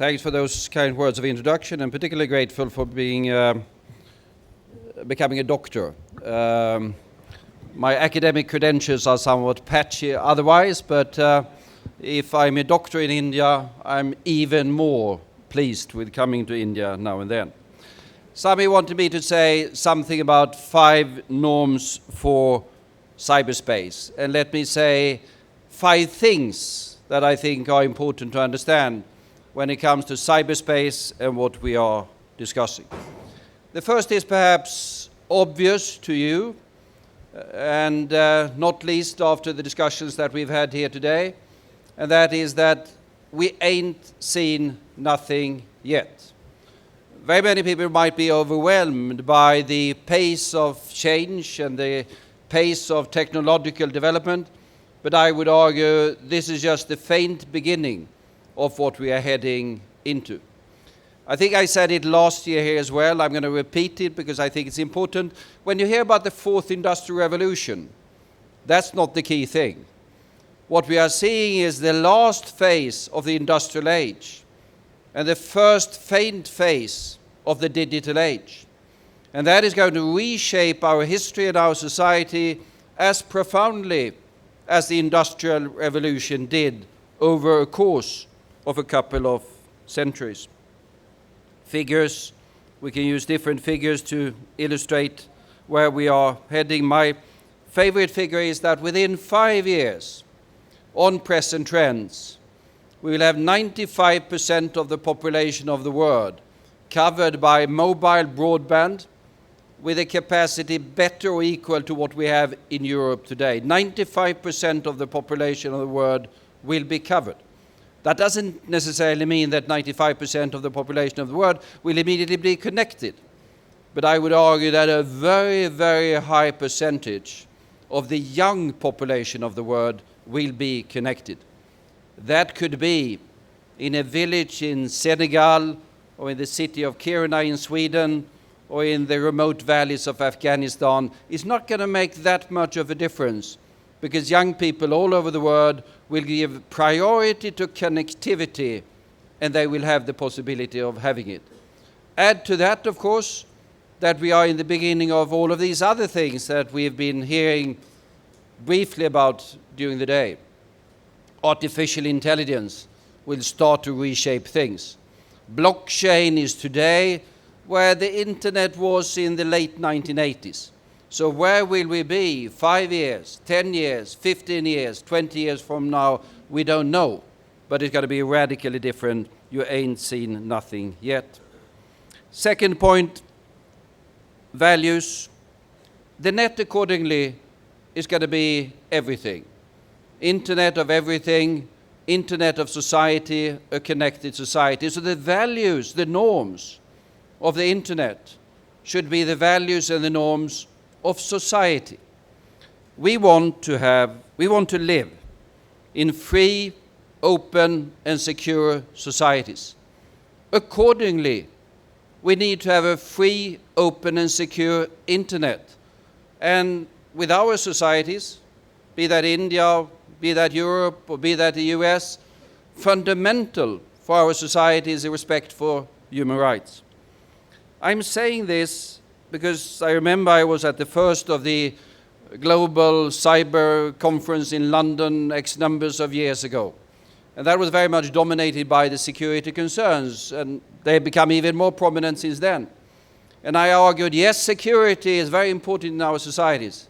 Thanks for those kind words of introduction, and particularly grateful for becoming a doctor. My academic credentials are somewhat patchy otherwise, but if I'm a doctor in India, I'm even more pleased with coming to India now and then. Somebody wanted me to say something about 5 norms for cyberspace, and let me say 5 things that I think are important to understand when it comes to cyberspace and what we are discussing. The first is perhaps obvious to you, and not least after the discussions that we've had here today, and that is that we ain't seen nothing yet. Very many people might be overwhelmed by the pace of change and the pace of technological development, but I would argue this is just the faint beginning of what we are heading into. I think I said it last year here as well. I'm going to repeat it because I think it's important. When you hear about the 4th industrial revolution, that's not the key thing. What we are seeing is the last phase of the industrial age and the first faint phase of the digital age. And that is going to reshape our history and our society as profoundly as the Industrial Revolution did over a course of a couple of centuries. Figures, we can use different figures to illustrate where we are heading. My favorite figure is that within 5 years, on present trends, we will have 95% of the population of the world covered by mobile broadband with a capacity better or equal to what we have in Europe today. 95% of the population of the world will be covered. That doesn't necessarily mean that 95% of the population of the world will immediately be connected. But I would argue that a very, very high percentage of the young population of the world will be connected. That could be in a village in Senegal, or in the city of Kiruna in Sweden, or in the remote valleys of Afghanistan. It's not going to make that much of a difference, because young people all over the world will give priority to connectivity, and they will have the possibility of having it. Add to that, of course, that we are in the beginning of all of these other things that we've been hearing briefly about during the day. Artificial intelligence will start to reshape things. Blockchain is today where the internet was in the late 1980s. So where will we be 5 years, 10 years, 15 years, 20 years from now? We don't know. But it's going to be radically different. You ain't seen nothing yet. Second point, values. The net accordingly is going to be everything. Internet of everything, internet of society, a connected society. So the values, the norms of the internet should be the values and the norms of society. We want to live in free, open, and secure societies. Accordingly, we need to have a free, open, and secure internet. And with our societies, be that India, be that Europe, or be that the US, fundamental for our society is a respect for human rights. I'm saying this because I remember I was at the first of the global cyber conference in London X numbers of years ago. And that was very much dominated by the security concerns, and they've become even more prominent since then. And I argued, yes, security is very important in our societies,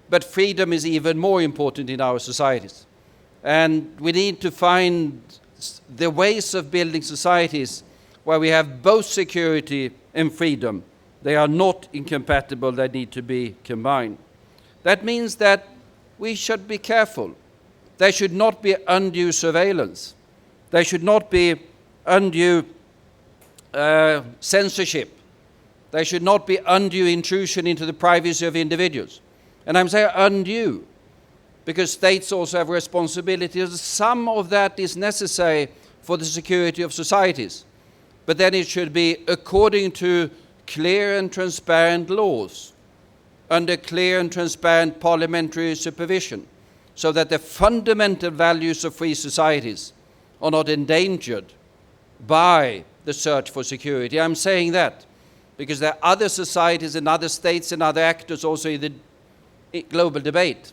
but freedom is even more important in our societies. And we need to find the ways of building societies where we have both security and freedom. They are not incompatible, they need to be combined. That means that we should be careful. There should not be undue surveillance. There should not be undue censorship. There should not be undue intrusion into the privacy of individuals. And I'm saying undue, because states also have responsibilities. Some of that is necessary for the security of societies. But then it should be according to clear and transparent laws, under clear and transparent parliamentary supervision, so that the fundamental values of free societies are not endangered by the search for security. I'm saying that because there are other societies and other states and other actors also in the global debate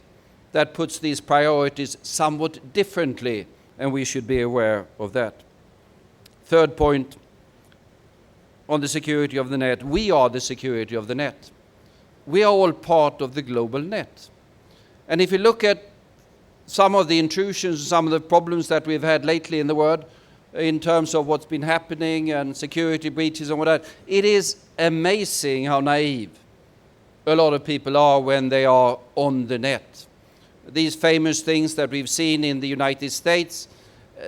that puts these priorities somewhat differently, and we should be aware of that. Third point on the security of the net, we are the security of the net. We are all part of the global net. And if you look at some of the intrusions, some of the problems that we've had lately in the world, in terms of what's been happening and security breaches and what that, it is amazing how naive a lot of people are when they are on the net. These famous things that we've seen in the United States,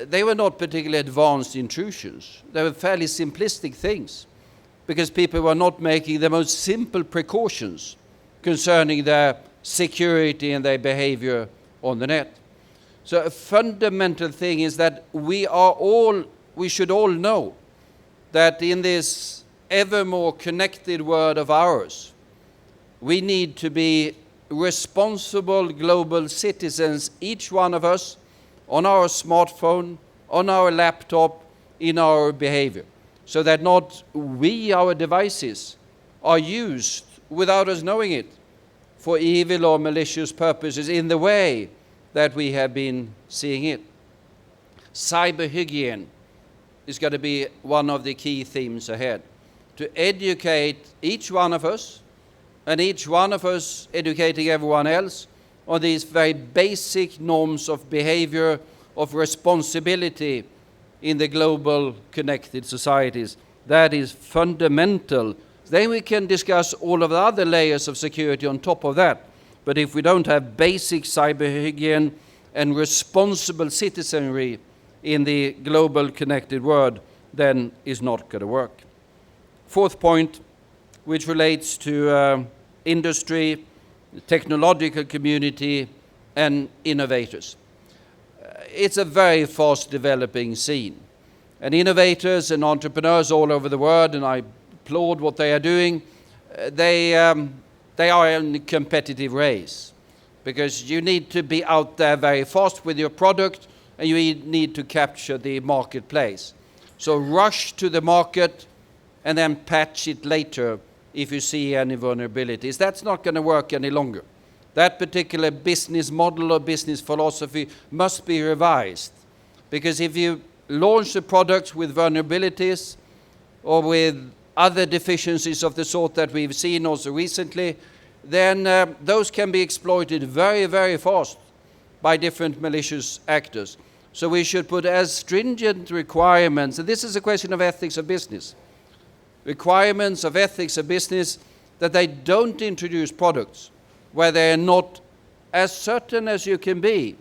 they were not particularly advanced intrusions. They were fairly simplistic things because people were not making the most simple precautions concerning their security and their behavior on the net. So a fundamental thing is that we should all know that in this ever more connected world of ours, we need to be responsible global citizens, each one of us, on our smartphone, on our laptop, in our behavior, so that not our devices, are used without us knowing it for evil or malicious purposes in the way that we have been seeing it. Cyber hygiene is going to be one of the key themes ahead, to educate each one of us, and each one of us educating everyone else on these very basic norms of behavior, of responsibility in the global connected societies. That is fundamental. Then we can discuss all of the other layers of security on top of that. But if we don't have basic cyber hygiene and responsible citizenry in the global connected world, then it's not going to work. Fourth point, which relates to industry, the technological community, and innovators. It's a very fast developing scene. And innovators and entrepreneurs all over the world, and I applaud what they are doing, they are in a competitive race, because you need to be out there very fast with your product, and you need to capture the marketplace. So rush to the market and then patch it later if you see any vulnerabilities. That's not going to work any longer. That particular business model or business philosophy must be revised, because if you launch a product with vulnerabilities or with other deficiencies of the sort that we've seen also recently, then those can be exploited very, very fast by different malicious actors. So we should put as stringent requirements, and this is a question of ethics of business, requirements of ethics of business, that they don't introduce products where they are not as certain as you can be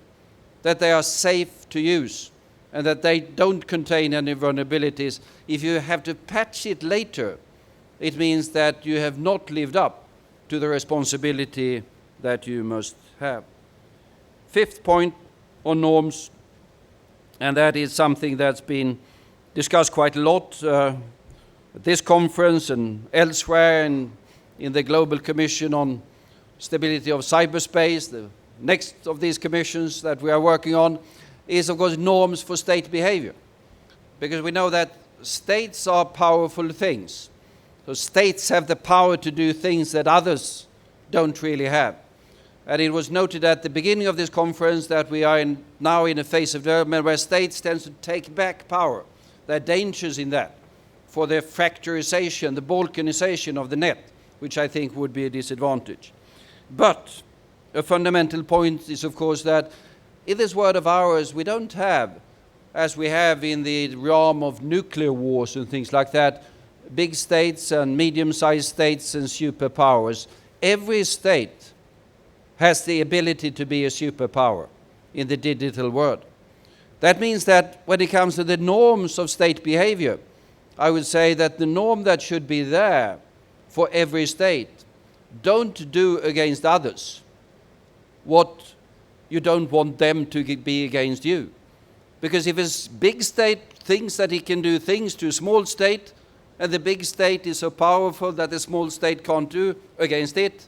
that they are safe to use and that they don't contain any vulnerabilities. If you have to patch it later, it means that you have not lived up to the responsibility that you must have. Fifth point on norms, and that is something that's been discussed quite a lot at this conference and elsewhere in the Global Commission on Stability of Cyberspace, the next of these commissions that we are working on, is of course norms for state behavior. Because we know that states are powerful things. So states have the power to do things that others don't really have. And it was noted at the beginning of this conference that we are now in a phase of development where states tend to take back power. There are dangers in that for the fracturization, the balkanization of the net, which I think would be a disadvantage. But a fundamental point is, of course, that in this world of ours, we don't have, as we have in the realm of nuclear wars and things like that, big states and medium-sized states and superpowers. Every state has the ability to be a superpower in the digital world. That means that when it comes to the norms of state behavior, I would say that the norm that should be there for every state, don't do against others what you don't want them to be against you. Because if a big state thinks that it can do things to a small state, and the big state is so powerful that the small state can't do against it,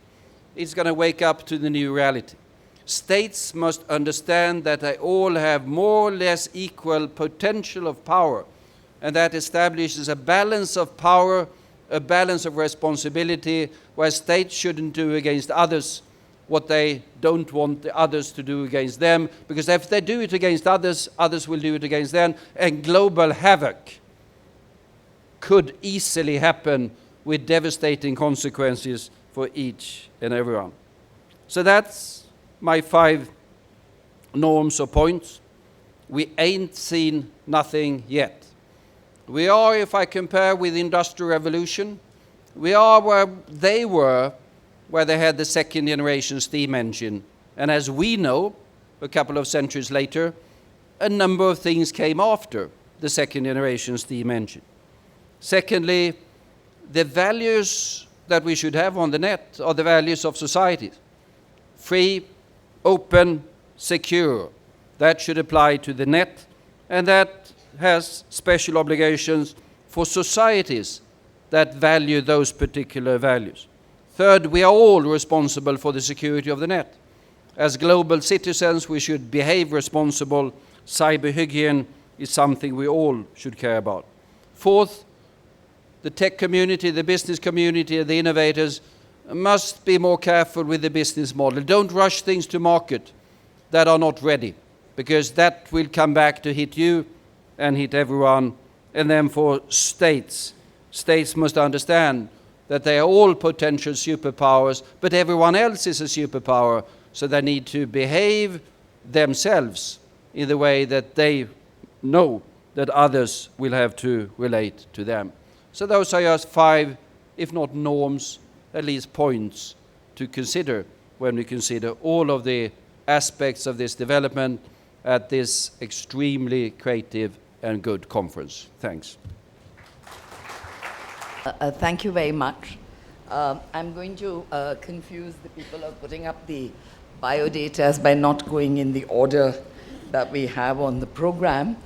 it's going to wake up to the new reality. States must understand that they all have more or less equal potential of power and that establishes a balance of power, a balance of responsibility, where states shouldn't do against others what they don't want the others to do against them, because if they do it against others, others will do it against them, and global havoc could easily happen with devastating consequences for each and everyone. So that's my 5 norms or points. We ain't seen nothing yet. We are, if I compare with the Industrial Revolution, we are where they were, where they had the second generation steam engine. And as we know, a couple of centuries later, a number of things came after the second generation steam engine. Secondly, the values that we should have on the net are the values of society. Free, open, secure. That should apply to the net, and that has special obligations for societies that value those particular values. Third, we are all responsible for the security of the net. As global citizens, we should behave responsible. Cyber hygiene is something we all should care about. Fourth, the tech community, the business community, the innovators must be more careful with the business model. Don't rush things to market that are not ready, because that will come back to hit you and hit everyone. And then for states must understand that they are all potential superpowers, but everyone else is a superpower, so they need to behave themselves in the way that they know that others will have to relate to them. So those are just 5, if not norms, at least points to consider when we consider all of the aspects of this development at this extremely creative and good conference. Thanks. Thank you very much. I'm going to confuse the people who are putting up the biodatas by not going in the order that we have on the program.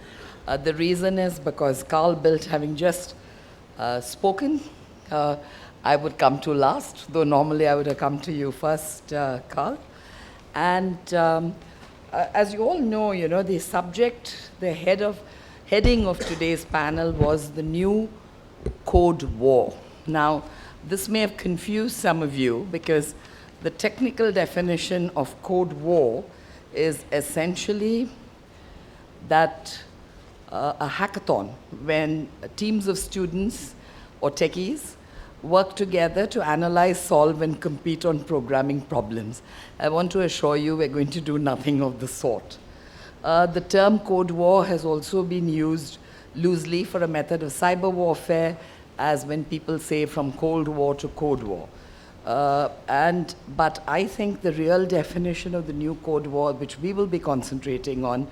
The reason is because Carl Bildt, having just spoken, I would come to last, though normally I would have come to you first, Carl. And as you all know, the subject, the heading of today's panel was the new Code War. Now, this may have confused some of you, because the technical definition of Code War is essentially that a hackathon, when teams of students or techies work together to analyze, solve, and compete on programming problems. I want to assure you we're going to do nothing of the sort. The term Code War has also been used loosely for a method of cyber warfare, as when people say from Cold War to Code War. But I think the real definition of the new Code War, which we will be concentrating on,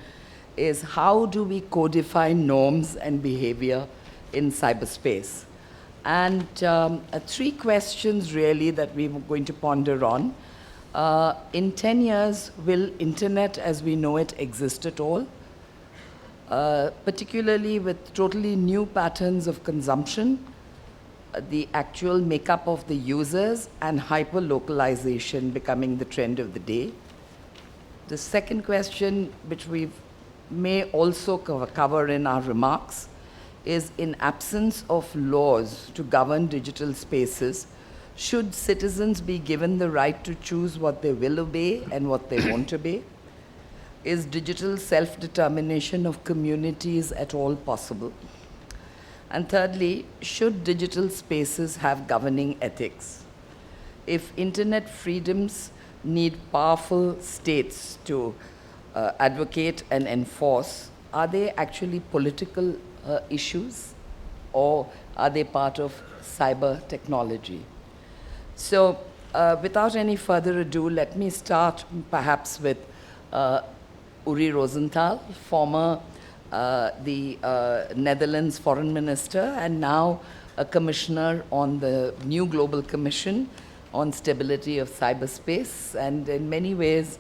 is how do we codify norms and behavior in cyberspace? And 3 questions really that we're going to ponder on. In 10 years, will internet as we know it exist at all? Particularly with totally new patterns of consumption, the actual makeup of the users, and hyper-localization becoming the trend of the day. The second question, which we may also cover in our remarks, is in absence of laws to govern digital spaces, should citizens be given the right to choose what they will obey and what they won't obey? Is digital self-determination of communities at all possible? And thirdly, should digital spaces have governing ethics? If internet freedoms need powerful states to advocate and enforce, are they actually political issues, or are they part of cyber technology? So without any further ado, let me start perhaps with Uri Rosenthal, former the Netherlands Foreign Minister, and now a commissioner on the new Global Commission on Stability of Cyberspace. And in many ways,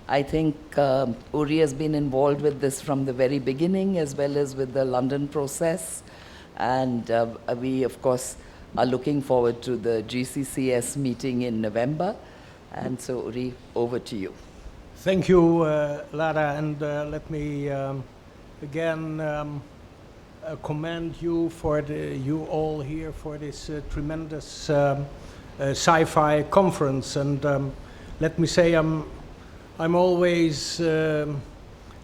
I think Uri has been involved with this from the very beginning, as well as with the London process. And we, of course, are looking forward to the GCCS meeting in November. And so, Uri, over to you. Thank you, Latha, and let me again commend you for you all here for this tremendous sci-fi conference. And let me say, I'm always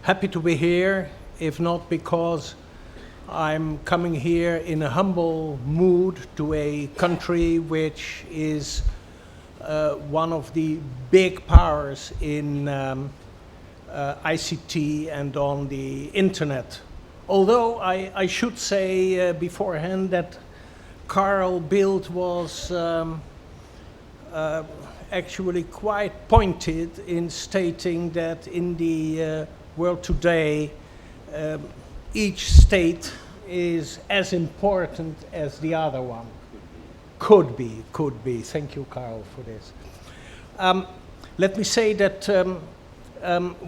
happy to be here, if not because I'm coming here in a humble mood to a country which is one of the big powers in ICT and on the internet. Although I should say beforehand that Carl Bildt was actually quite pointed in stating that in the world today, each state is as important as the other one. Could be. Thank you, Carl, for this. Let me say that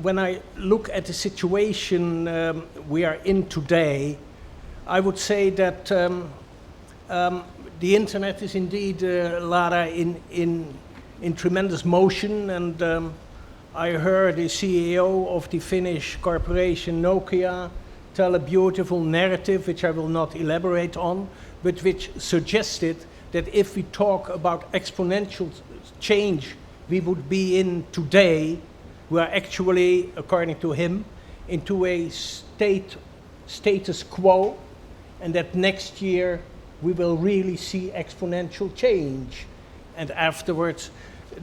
when I look at the situation we are in today, I would say that the internet is indeed, Latha, in tremendous motion, and I heard the CEO of the Finnish corporation Nokia tell a beautiful narrative, which I will not elaborate on, but which suggested that if we talk about exponential change we would be in today, we are actually, according to him, into a status quo, and that next year we will really see exponential change, and afterwards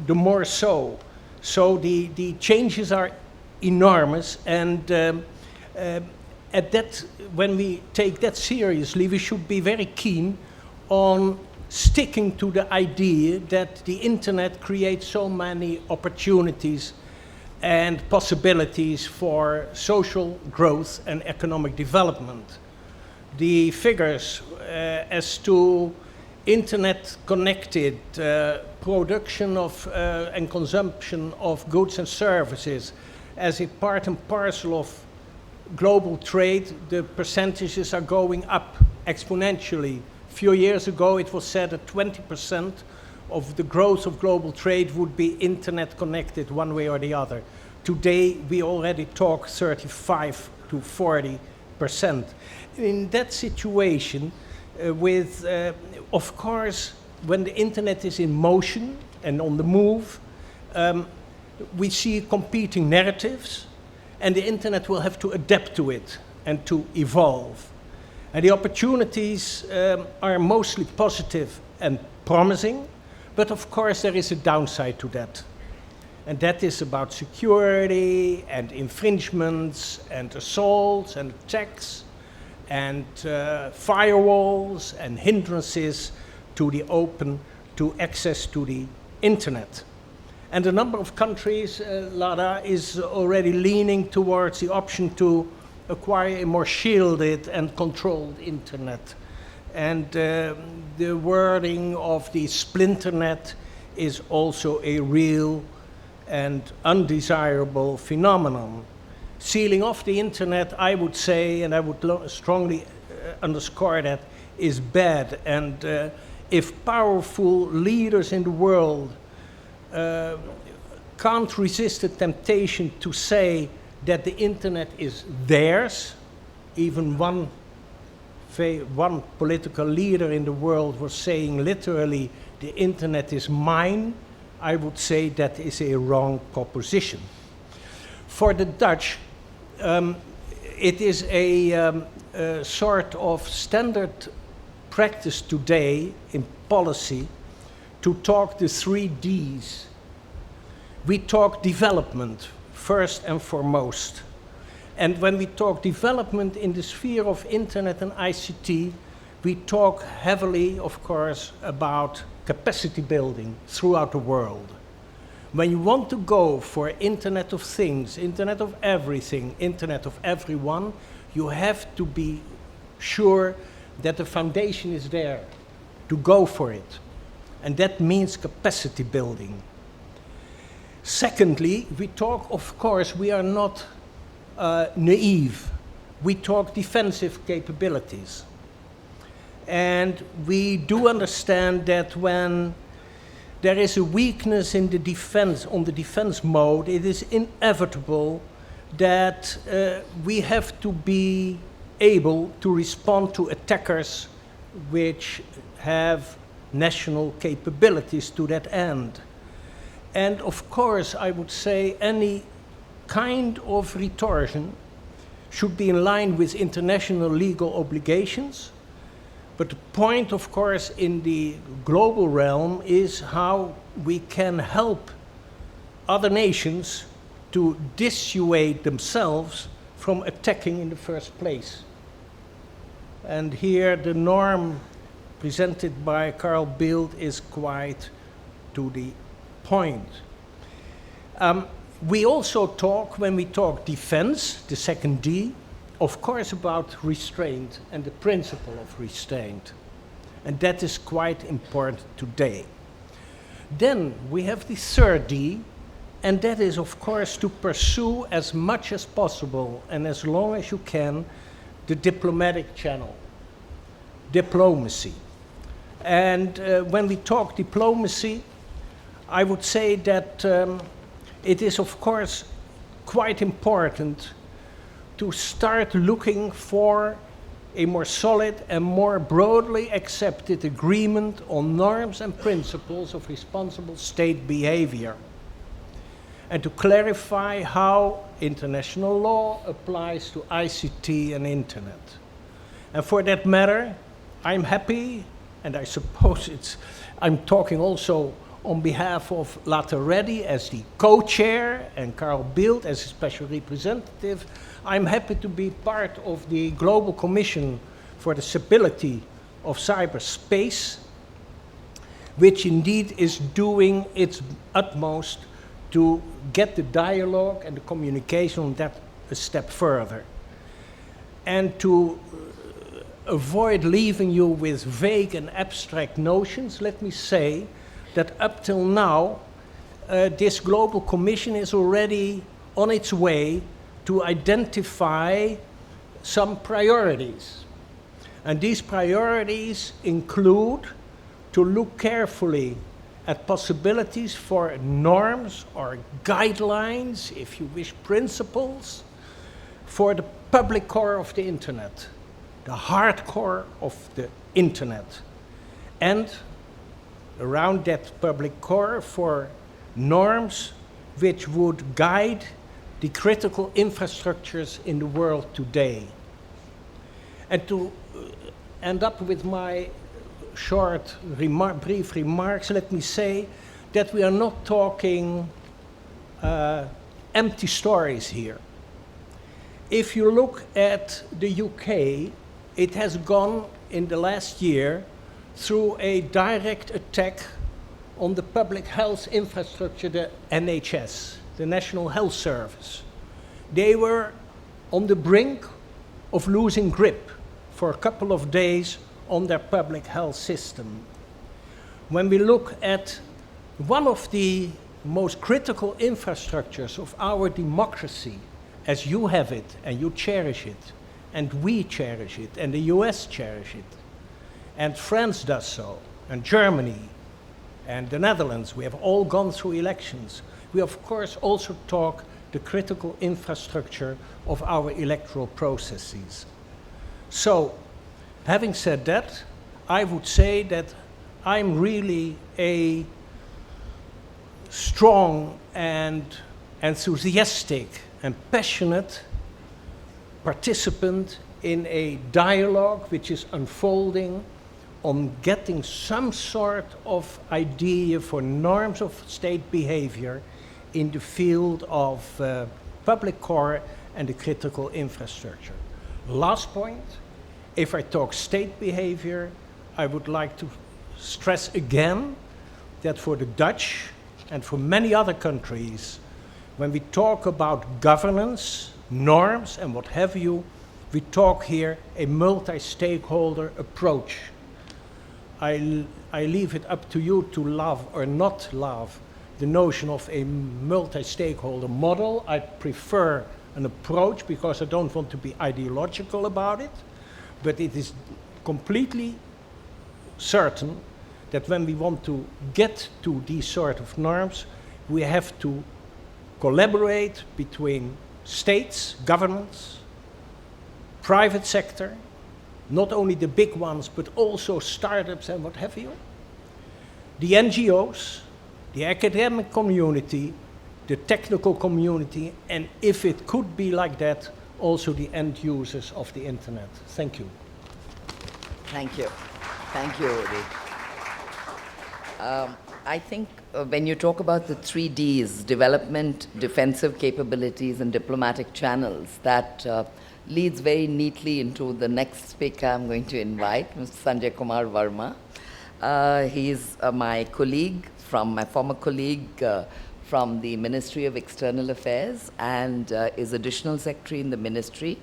the more so. So the changes are enormous, and at that, when we take that seriously, we should be very keen on sticking to the idea that the internet creates so many opportunities and possibilities for social growth and economic development. The figures as to internet connected production of and consumption of goods and services as a part and parcel of global trade, the percentages are going up exponentially. A few years ago it was said that 20% of the growth of global trade would be internet connected one way or the other. Today we already talk 35 to 40%. In that situation, of course, when the internet is in motion and on the move, we see competing narratives, and the internet will have to adapt to it and to evolve. And the opportunities are mostly positive and promising, but of course there is a downside to that. And that is about security and infringements and assaults and attacks and firewalls and hindrances to the to access to the internet. And a number of countries, Latha, is already leaning towards the option to acquire a more shielded and controlled internet. And the wording of the splinternet is also a real and undesirable phenomenon. Sealing off the internet, I would say, and I would strongly underscore that, is bad. And if powerful leaders in the world can't resist the temptation to say that the internet is theirs, even one political leader in the world was saying literally, the internet is mine, I would say that is a wrong proposition. For the Dutch, it is a sort of standard practice today in policy to talk the 3 Ds. We talk development first and foremost. And when we talk development in the sphere of internet and ICT, we talk heavily, of course, about capacity building throughout the world. When you want to go for Internet of Things, Internet of Everything, Internet of Everyone, you have to be sure that the foundation is there to go for it. And that means capacity building. Secondly, we talk, of course, we are not naive. We talk defensive capabilities. And we do understand that when there is a weakness in the defense, on the defense mode, it is inevitable that we have to be able to respond to attackers which have national capabilities to that end. And of course, I would say any kind of retortion should be in line with international legal obligations. But the point, of course, in the global realm is how we can help other nations to dissuade themselves from attacking in the first place. And here the norm presented by Carl Bildt is quite to the point. We also talk, when we talk defense, the second D, of course about restraint and the principle of restraint. And that is quite important today. Then we have the third D, and that is of course to pursue as much as possible and as long as you can the diplomatic channel, diplomacy. And when we talk diplomacy, I would say that it is of course quite important to start looking for a more solid and more broadly accepted agreement on norms and principles of responsible state behavior, and to clarify how international law applies to ICT and internet. And for that matter, I'm happy, and I suppose I'm talking also on behalf of Latha Reddy as the co-chair and Carl Bildt as a special representative. I'm happy to be part of the Global Commission for the Stability of Cyberspace, which indeed is doing its utmost to get the dialogue and the communication on that a step further. And to avoid leaving you with vague and abstract notions, let me say that up till now, this Global Commission is already on its way to identify some priorities. And these priorities include to look carefully at possibilities for norms or guidelines, if you wish, principles, for the public core of the internet, the hardcore of the internet. And around that public core for norms which would guide the critical infrastructures in the world today. And to end up with my short brief remarks, let me say that we are not talking empty stories here. If you look at the UK, it has gone in the last year through a direct attack on the public health infrastructure, the NHS, the National Health Service. They were on the brink of losing grip for a couple of days on their public health system. When we look at one of the most critical infrastructures of our democracy, as you have it and you cherish it, and we cherish it, and the US cherish it, and France does so, and Germany, and the Netherlands, we have all gone through elections. We of course also talk the critical infrastructure of our electoral processes. So, having said that, I would say that I'm really a strong and enthusiastic and passionate participant in a dialogue which is unfolding on getting some sort of idea for norms of state behavior in the field of public core and the critical infrastructure. Last point, if I talk state behavior, I would like to stress again that for the Dutch and for many other countries, when we talk about governance, norms, and what have you, we talk here a multi-stakeholder approach. I leave it up to you to love or not love the notion of a multi-stakeholder model. I prefer an approach because I don't want to be ideological about it, but it is completely certain that when we want to get to these sort of norms, we have to collaborate between states, governments, private sector, not only the big ones, but also startups and what have you, the NGOs, the academic community, the technical community, and if it could be like that, also the end users of the internet. Thank you. Thank you. Thank you, Reddy. I think when you talk about the 3 Ds, development, defensive capabilities, and diplomatic channels, that leads very neatly into the next speaker I'm going to invite, Mr. Sanjay Kumar Verma. He's my colleague, my former colleague from the Ministry of External Affairs, and is additional secretary in the ministry,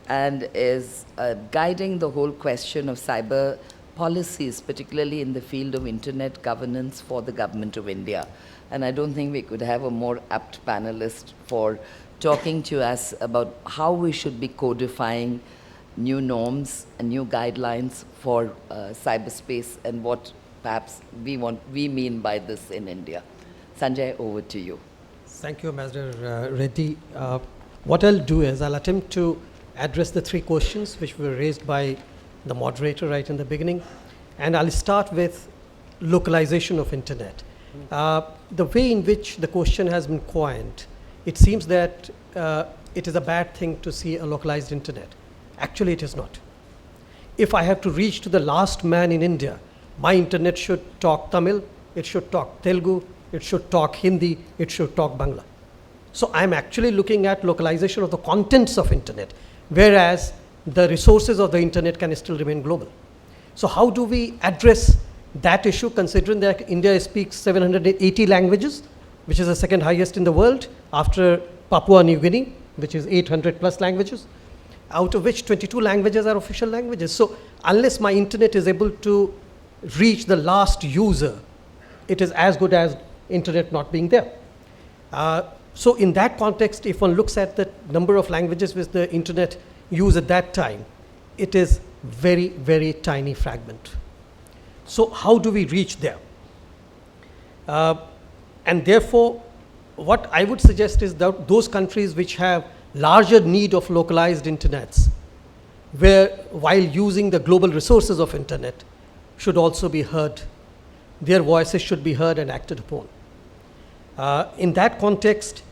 and is guiding the whole question of cyber policies, particularly in the field of internet governance for the Government of India. And I don't think we could have a more apt panelist for talking to us about how we should be codifying new norms and new guidelines for cyberspace and what perhaps we mean by this in India. Sanjay, over to you. Thank you, Ambassador Reddy. What I'll do is I'll attempt to address the 3 questions which were raised by the moderator right in the beginning, and I'll start with localization of internet. The way in which the question has been coined, it seems that it is a bad thing to see a localized internet. Actually, it is not. If I have to reach to the last man in India, my internet should talk Tamil, it should talk Telugu, it should talk Hindi, it should talk Bangla. So I'm actually looking at localization of the contents of internet, whereas the resources of the internet can still remain global. So how do we address that issue, considering that India speaks 780 languages, which is the 2nd highest in the world after Papua New Guinea, which is 800 plus languages, out of which 22 languages are official languages. So unless my internet is able to reach the last user, it is as good as internet not being there. So in that context, if one looks at the number of languages which the internet used at that time, it is very, very tiny fragment. So how do we reach there? And therefore, what I would suggest is that those countries which have larger need of localized internets, where while using the global resources of internet, should also be heard. Their voices should be heard and acted upon. In that context,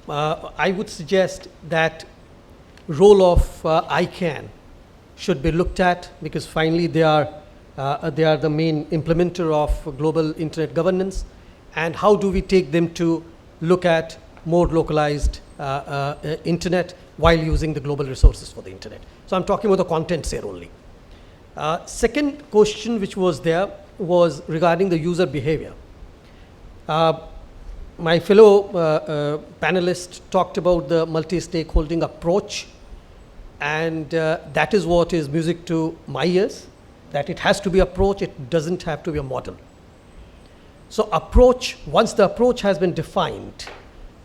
I would suggest that role of ICANN should be looked at, because finally they are the main implementer of global internet governance, and how do we take them to look at more localized internet while using the global resources for the internet. So I'm talking about the contents here only. Second question which was there was regarding the user behavior. My fellow panelist talked about the multi-stakeholding approach, and that is what is music to my ears, that it has to be approach, it doesn't have to be a model. So approach, once the approach has been defined,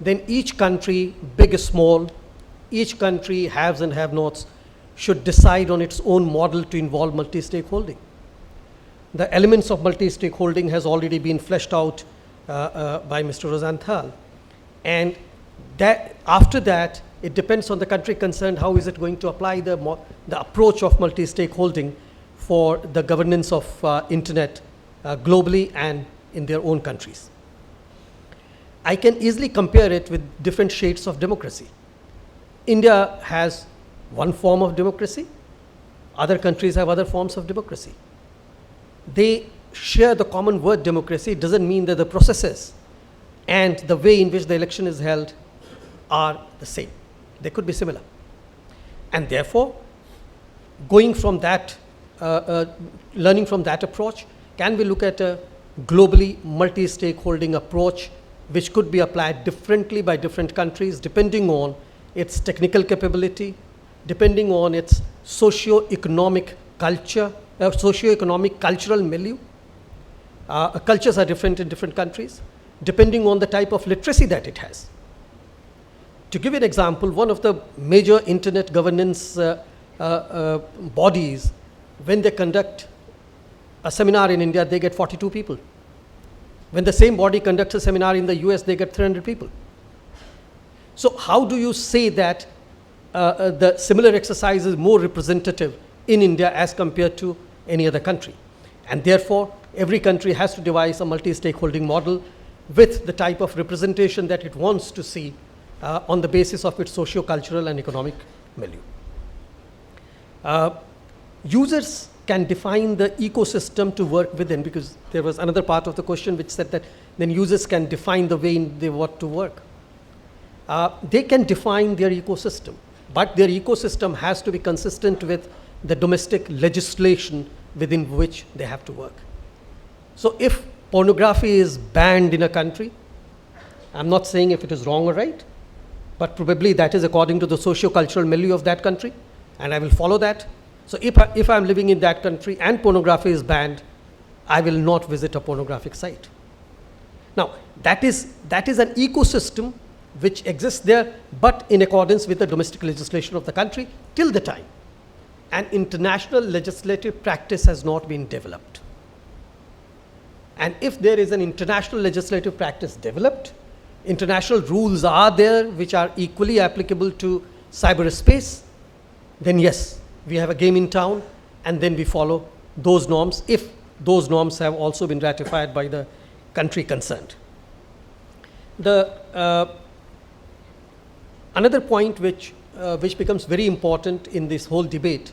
then each country, big or small, each country, haves and have-nots, should decide on its own model to involve multi-stakeholding. The elements of multi-stakeholding has already been fleshed out by Mr. Rosenthal. And that, after that, it depends on the country concerned, how is it going to apply the approach of multi-stakeholding for the governance of internet globally and in their own countries. I can easily compare it with different shades of democracy. India has one form of democracy, other countries have other forms of democracy. They share the common word democracy. It doesn't mean that the processes and the way in which the election is held are the same. They could be similar. And therefore, going from that, learning from that approach, can we look at a globally multi-stakeholding approach which could be applied differently by different countries depending on its technical capability, depending on its socio-economic culture, socio-economic cultural milieu. Cultures are different in different countries, depending on the type of literacy that it has. To give you an example, one of the major internet governance bodies, when they conduct a seminar in India, they get 42 people. When the same body conducts a seminar in the US, they get 300 people. So how do you say that the similar exercise is more representative in India as compared to any other country. And therefore, every country has to devise a multi-stakeholding model with the type of representation that it wants to see on the basis of its socio-cultural and economic milieu. Users can define the ecosystem to work within, because there was another part of the question which said that then users can define the way they want to work. They can define their ecosystem, but their ecosystem has to be consistent with the domestic legislation within which they have to work. So if pornography is banned in a country, I'm not saying if it is wrong or right, but probably that is according to the socio-cultural milieu of that country, and I will follow that. So if I'm living in that country and pornography is banned, I will not visit a pornographic site. Now, that is an ecosystem which exists there, but in accordance with the domestic legislation of the country till the time an international legislative practice has not been developed. And if there is an international legislative practice developed, international rules are there which are equally applicable to cyberspace, then yes, we have a game in town, and then we follow those norms if those norms have also been ratified by the country concerned. Another point which becomes very important in this whole debate,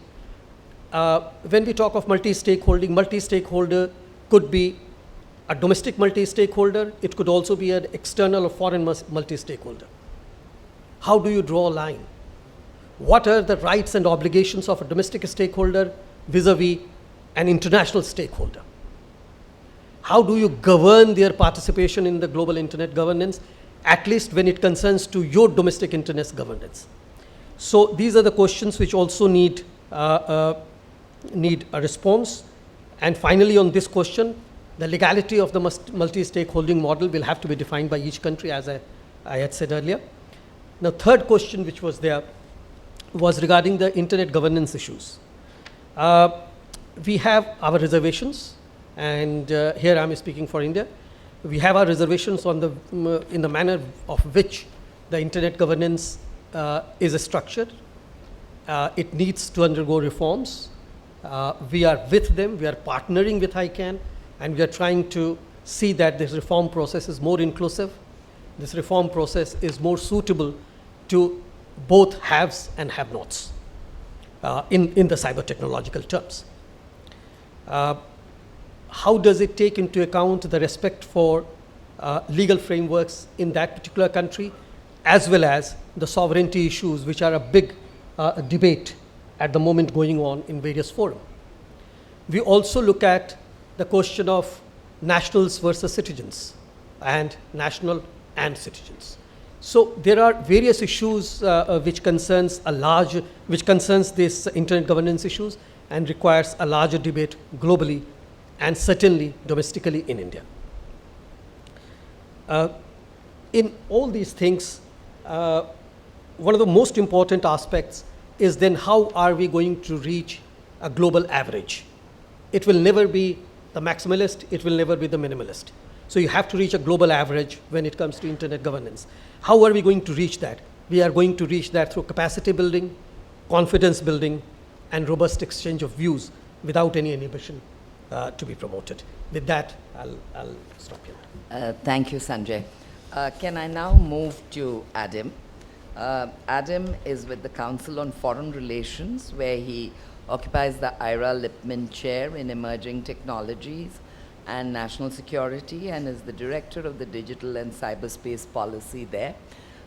when we talk of multi-stakeholding, multi-stakeholder could be a domestic multi-stakeholder, it could also be an external or foreign multi-stakeholder. How do you draw a line? What are the rights and obligations of a domestic stakeholder vis-a-vis an international stakeholder? How do you govern their participation in the global internet governance, at least when it concerns to your domestic internet governance? So these are the questions which also need a response. And finally, on this question, the legality of the multi-stakeholding model will have to be defined by each country, as I had said earlier. Now, third question which was there was regarding the internet governance issues. We have our reservations, and here I am speaking for India. We have our reservations on in the manner of which the internet governance is structured. It needs to undergo reforms. We are with them, we are partnering with ICANN, and we are trying to see that this reform process is more inclusive. This reform process is more suitable to both haves and have-nots in the cyber technological terms. How does it take into account the respect for legal frameworks in that particular country, as well as the sovereignty issues, which are a big debate at the moment going on in various forums? We also look at the question of nationals versus citizens and national and citizens. So there are various issues which concerns this internet governance issues and requires a larger debate globally and certainly domestically in India. In all these things, one of the most important aspects is then how are we going to reach a global average? It will never be the maximalist, it will never be the minimalist. So you have to reach a global average when it comes to internet governance. How are we going to reach that? We are going to reach that through capacity building, confidence building, and robust exchange of views without any inhibition to be promoted. With that, I'll stop here. Thank you, Sanjay. Can I now move to Adam? Adam is with the Council on Foreign Relations, where he occupies the Ira Lipman Chair in Emerging Technologies and National Security, and is the Director of the Digital and Cyberspace Policy there.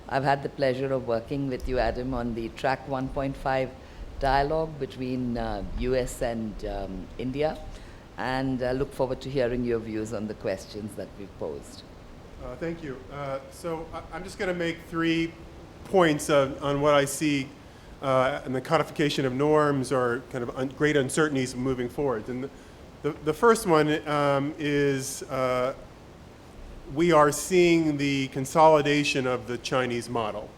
I've had the pleasure of working with you, Adam, on the Track 1.5 dialogue between US and India, and look forward to hearing your views on the questions that we've posed. Thank you. So I'm just going to make 3 points on what I see in the codification of norms or kind of great uncertainties moving forward. And the first one is we are seeing the consolidation of the Chinese model.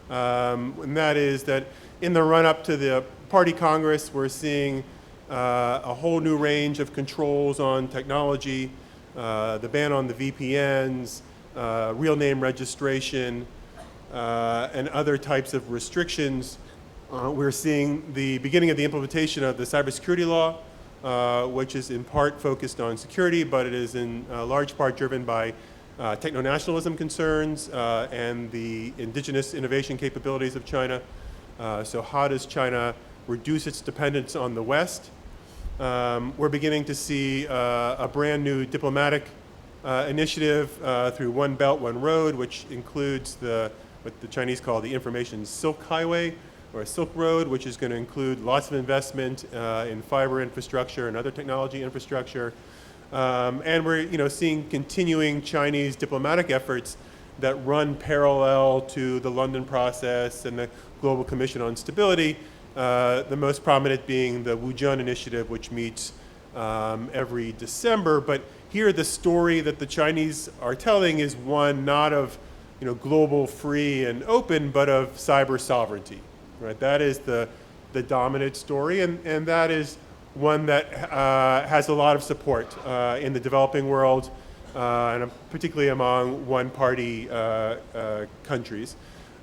And that is that in the run-up to the Party Congress, we're seeing a whole new range of controls on technology, the ban on the VPNs, real name registration, and other types of restrictions We're seeing the beginning of the implementation of the cybersecurity law, which is in part focused on security, but it is in large part driven by techno-nationalism concerns and the indigenous innovation capabilities of China. So how does China reduce its dependence on the West? We're beginning to see a brand new diplomatic initiative through One Belt, One Road, which includes what the Chinese call the Information Silk Highway, or a Silk Road, which is going to include lots of investment in fiber infrastructure and other technology infrastructure. And we're seeing continuing Chinese diplomatic efforts that run parallel to the London process and the Global Commission on Stability, the most prominent being the Wuzhen Initiative, which meets every December. But here the story that the Chinese are telling is one not of global free and open, but of cyber sovereignty. Right? That is the dominant story, and that is one that has a lot of support in the developing world, and particularly among one-party countries.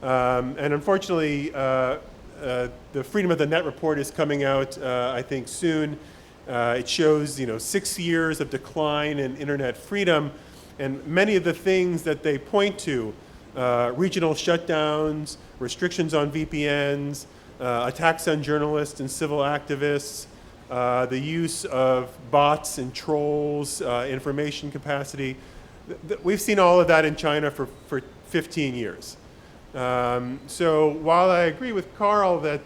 And unfortunately, the Freedom of the Net report is coming out, I think, soon. It shows 6 years of decline in internet freedom, and many of the things that they point to, regional shutdowns, restrictions on VPNs, attacks on journalists and civil activists, the use of bots and trolls, information capacity. We've seen all of that in China for 15 years. So while I agree with Carl that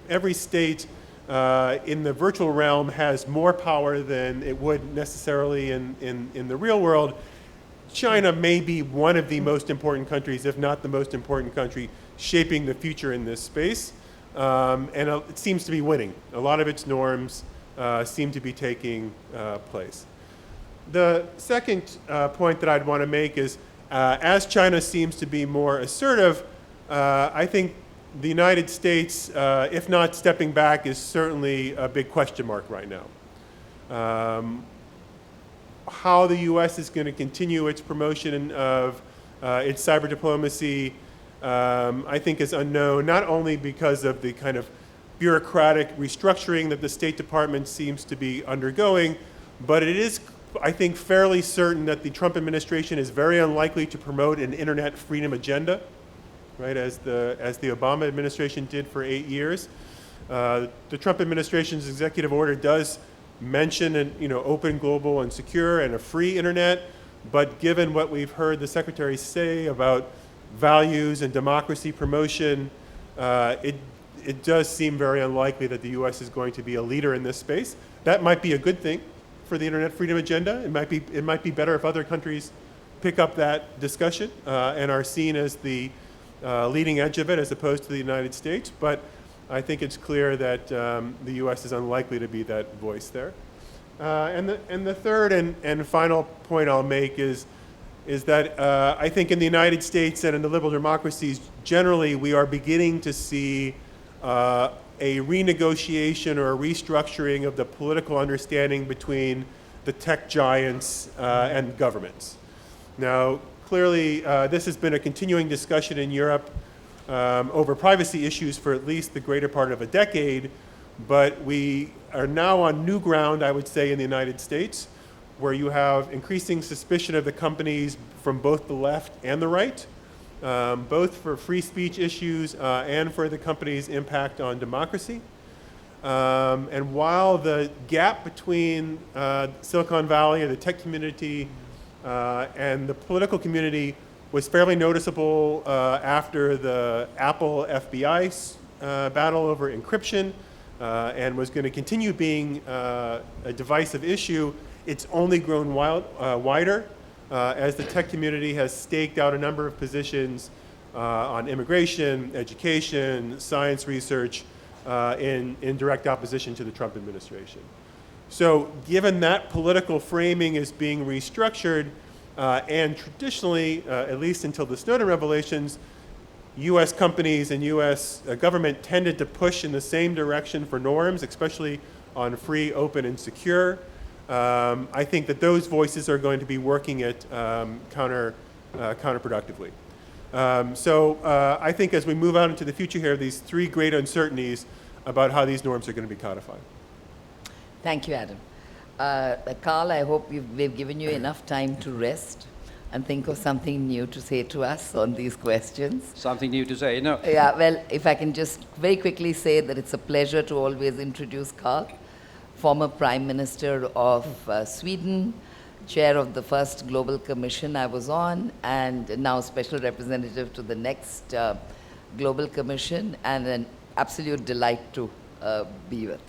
every state in the virtual realm has more power than it would necessarily in the real world, China may be one of the most important countries, if not the most important country, shaping the future in this space. And it seems to be winning. A lot of its norms seem to be taking place. The second point that I'd want to make is, as China seems to be more assertive, I think the United States, if not stepping back, is certainly a big question mark right now. How the U.S. is going to continue its promotion of its cyber diplomacy, I think is unknown, not only because of the kind of bureaucratic restructuring that the State Department seems to be undergoing, but it is, I think, fairly certain that the Trump administration is very unlikely to promote an internet freedom agenda, right, as the Obama administration did for 8 years. The Trump administration's executive order does mention an open, global, and secure and a free internet, but given what we've heard the secretary say about values and democracy promotion, it does seem very unlikely that the U.S. is going to be a leader in this space. That might be a good thing for the internet freedom agenda. It might be better if other countries pick up that discussion and are seen as the leading edge of it as opposed to the United States. But I think it's clear that the U.S. is unlikely to be that voice there. And the third and final point I'll make is that I think in the United States and in the liberal democracies generally, we are beginning to see a renegotiation or a restructuring of the political understanding between the tech giants and governments. Now, clearly, this has been a continuing discussion in Europe over privacy issues for at least the greater part of a decade, but we are now on new ground, I would say, in the United States, where you have increasing suspicion of the companies from both the left and the right, both for free speech issues and for the company's impact on democracy. And while the gap between Silicon Valley and the tech community and the political community was fairly noticeable after the Apple FBI battle over encryption and was going to continue being a divisive issue, it's only grown wider as the tech community has staked out a number of positions on immigration, education, science research in direct opposition to the Trump administration. So given that political framing is being restructured, and traditionally, at least until the Snowden revelations, U.S. companies and U.S. Government tended to push in the same direction for norms, especially on free, open, and secure. I think that those voices are going to be working at counterproductively. I think as we move out into the future here, these three great uncertainties about how these norms are going to be codified. Thank you, Adam. Carl, I hope we've given you enough time to rest and think of something new to say to us on these questions. Something new to say, no? Yeah, well, if I can just very quickly say that it's a pleasure to always introduce Carl, former Prime Minister of Sweden, chair of the first Global Commission I was on, and now special representative to the next Global Commission, and an absolute delight to be with.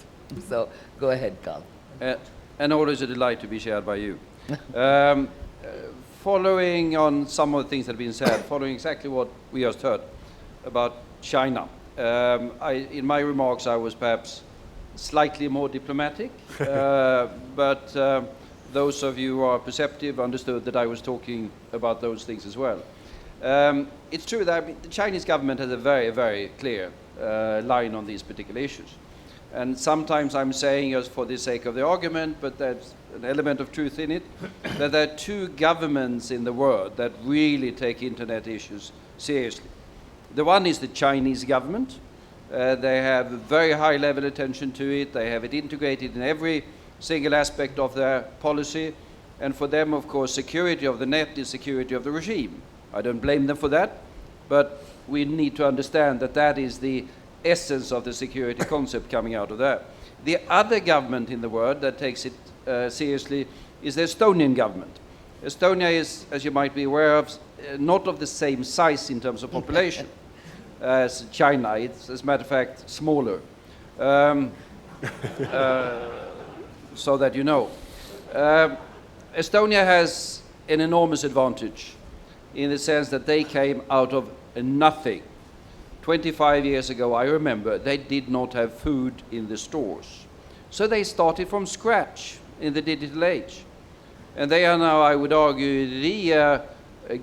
So go ahead, Carl. And always a delight to be shared by you. Following on some of the things that have been said, following exactly what we just heard about China, in my remarks I was perhaps slightly more diplomatic, but those of you who are perceptive understood that I was talking about those things as well. It's true that the Chinese government has a very, very clear line on these particular issues. And sometimes I'm saying, just for the sake of the argument, but there's an element of truth in it, that there are two governments in the world that really take internet issues seriously. The one is the Chinese government. They have a very high level attention to it. They have it integrated in every single aspect of their policy. And for them, of course, security of the net is security of the regime. I don't blame them for that, but we need to understand that that is the essence of the security concept coming out of that. The other government in the world that takes it seriously is the Estonian government. Estonia is, as you might be aware of, not of the same size in terms of population as China. It's, as a matter of fact, smaller. So that you know. Estonia has an enormous advantage in the sense that they came out of nothing. 25 years ago, I remember, they did not have food in the stores. So they started from scratch in the digital age. And they are now, I would argue, the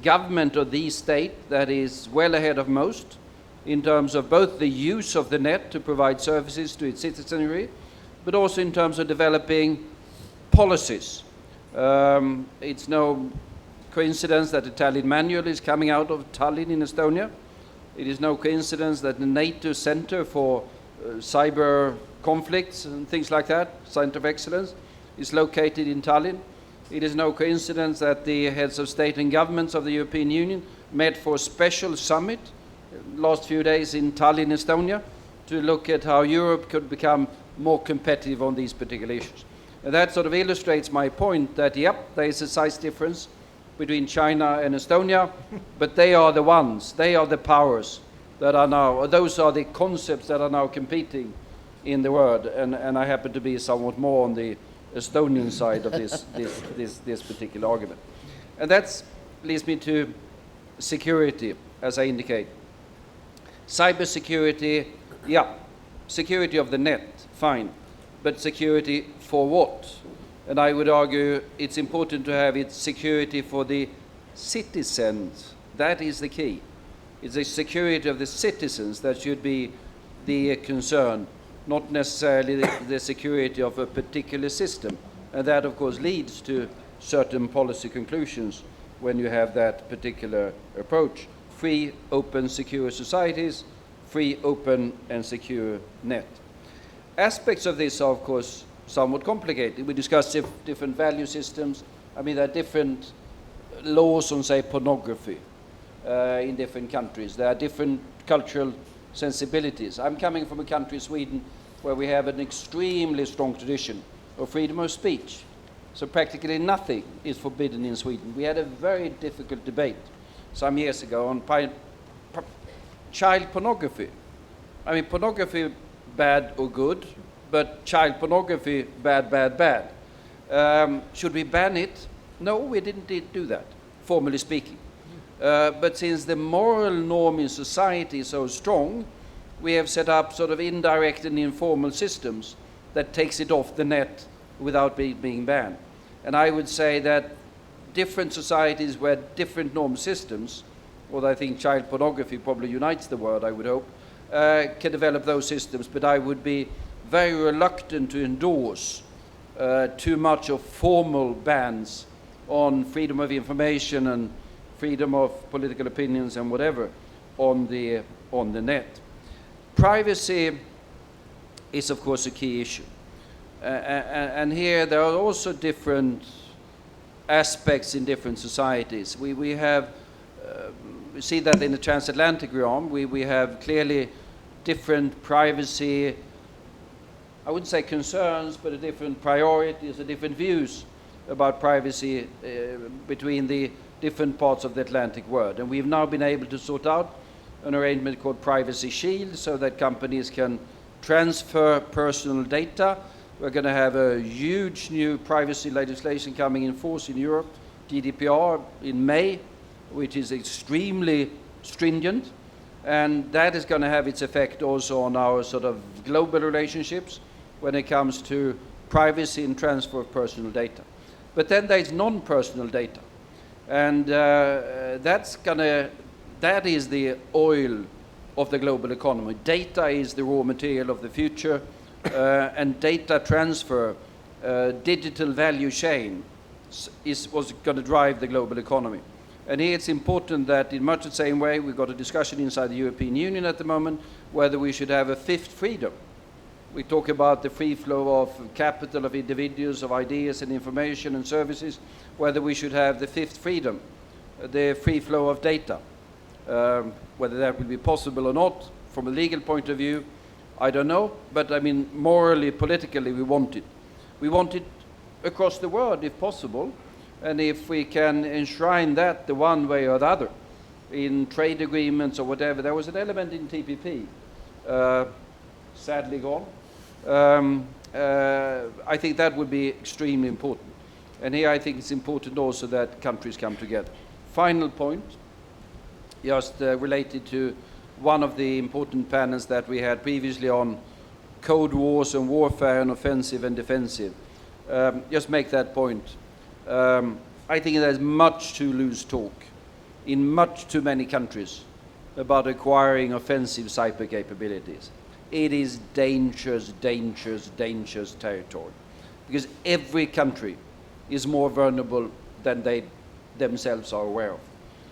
government of the state that is well ahead of most in terms of both the use of the net to provide services to its citizenry, but also in terms of developing policies. It's no coincidence that the Tallinn Manual is coming out of Tallinn in Estonia. It is no coincidence that the NATO Center for Cyber Conflicts and things like that, Center of Excellence, is located in Tallinn. It is no coincidence that the heads of state and governments of the European Union met for a special summit last few days in Tallinn, Estonia, to look at how Europe could become more competitive on these particular issues. And that sort of illustrates my point that, yep, there is a size difference between China and Estonia, but they are the ones, they are the powers that are now, or those are the concepts that are now competing in the world, and I happen to be somewhat more on the Estonian side of this particular argument. And that leads me to security, as I indicate. Cybersecurity, yeah, security of the net, fine, but security for what? And I would argue it's important to have it security for the citizens. That is the key. It's the security of the citizens that should be the concern, not necessarily the security of a particular system. And that, of course, leads to certain policy conclusions when you have that particular approach. Free, open, secure societies, free, open, and secure net. Aspects of this are, of course, somewhat complicated. We discussed different value systems. I mean, there are different laws on, say, pornography in different countries. There are different cultural sensibilities. I'm coming from a country, Sweden, where we have an extremely strong tradition of freedom of speech. So practically nothing is forbidden in Sweden. We had a very difficult debate some years ago on child pornography. I mean, pornography, bad or good, but child pornography, bad, bad, bad. Should we ban it? No, we didn't do that, formally speaking. But since the moral norm in society is so strong, we have set up sort of indirect and informal systems that takes it off the net without being banned. And I would say that different societies where different norm systems, although I think child pornography probably unites the world, I would hope, can develop those systems, but I would be very reluctant to endorse too much of formal bans on freedom of information and freedom of political opinions and whatever on the net. Privacy is, of course, a key issue. And here there are also different aspects in different societies. We see that in the transatlantic realm, we have clearly different privacy, I wouldn't say concerns, but different priorities and different views about privacy between the different parts of the Atlantic world. And we've now been able to sort out an arrangement called Privacy Shield so that companies can transfer personal data. We're going to have a huge new privacy legislation coming in force in Europe, GDPR, in May, which is extremely stringent. And that is going to have its effect also on our sort of global relationships when it comes to privacy and transfer of personal data. But then there's non-personal data. And that is the oil of the global economy. Data is the raw material of the future, and data transfer, digital value chain was going to drive the global economy. And here it's important that in much the same way, we've got a discussion inside the European Union at the moment whether we should have a fifth freedom. We talk about the free flow of capital, of individuals, of ideas and information and services, whether we should have the fifth freedom, the free flow of data. Whether that will be possible or not, from a legal point of view, I don't know. But I mean, morally, politically, we want it. We want it across the world, if possible. And if we can enshrine that the one way or the other, in trade agreements or whatever. There was an element in TPP, sadly gone. I think that would be extremely important. And here I think it's important also that countries come together. Final point, just related to one of the important panels that we had previously on code wars and warfare and offensive and defensive. Just make that point. I think there's much too loose talk in much too many countries about acquiring offensive cyber capabilities. It is dangerous, dangerous, dangerous territory, because every country is more vulnerable than they themselves are aware of.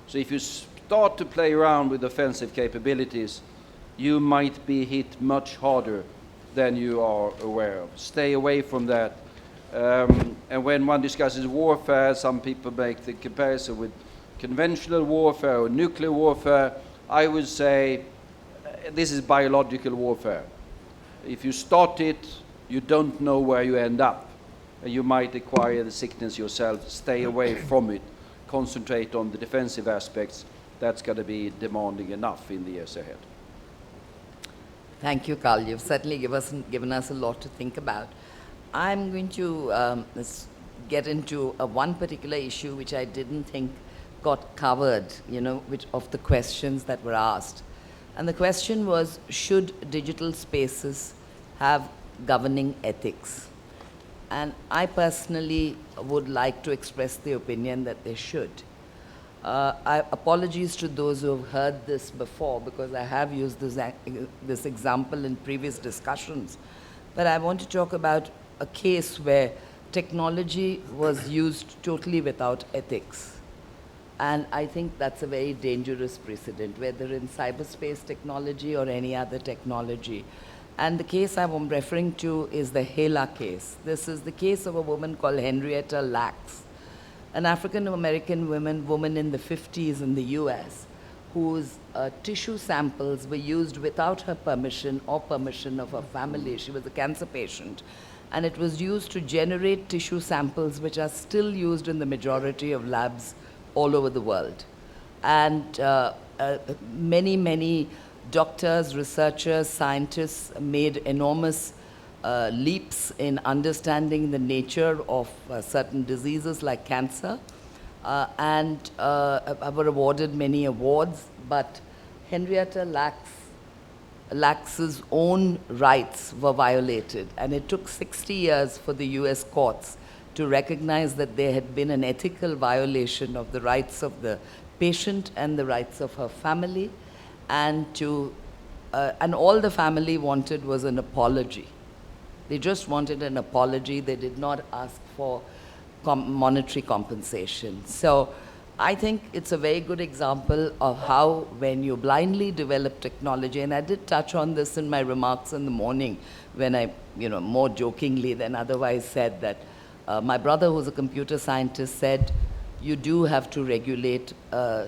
So if you start to play around with offensive capabilities, you might be hit much harder than you are aware of. Stay away from that. And when one discusses warfare, some people make the comparison with conventional warfare or nuclear warfare. I would say this is biological warfare. If you start it, you don't know where you end up. And you might acquire the sickness yourself. Stay away from it. Concentrate on the defensive aspects. That's going to be demanding enough in the years ahead. Thank you, Carl. You've certainly given us a lot to think about. I'm going to get into one particular issue which I didn't think got covered, which of the questions that were asked. And the question was, should digital spaces have governing ethics? And I personally would like to express the opinion that they should. Apologies to those who have heard this before, because I have used this example in previous discussions. But I want to talk about a case where technology was used totally without ethics. And I think that's a very dangerous precedent, whether in cyberspace technology or any other technology. And the case I'm referring to is the Hela case. This is the case of a woman called Henrietta Lacks, an African-American woman in the 50s in the US, whose tissue samples were used without her permission or permission of her family. She was a cancer patient. And it was used to generate tissue samples which are still used in the majority of labs all over the world. And many, many doctors, researchers, scientists made enormous leaps in understanding the nature of certain diseases like cancer, and were awarded many awards. But Henrietta Lacks's own rights were violated, and it took 60 years for the US courts to recognize that there had been an ethical violation of the rights of the patient and the rights of her family, and all the family wanted was an apology. They just wanted an apology. They did not ask for monetary compensation. So I think it's a very good example of how when you blindly develop technology, and I did touch on this in my remarks in the morning when I, more jokingly than otherwise said that my brother, who's a computer scientist, said, you do have to regulate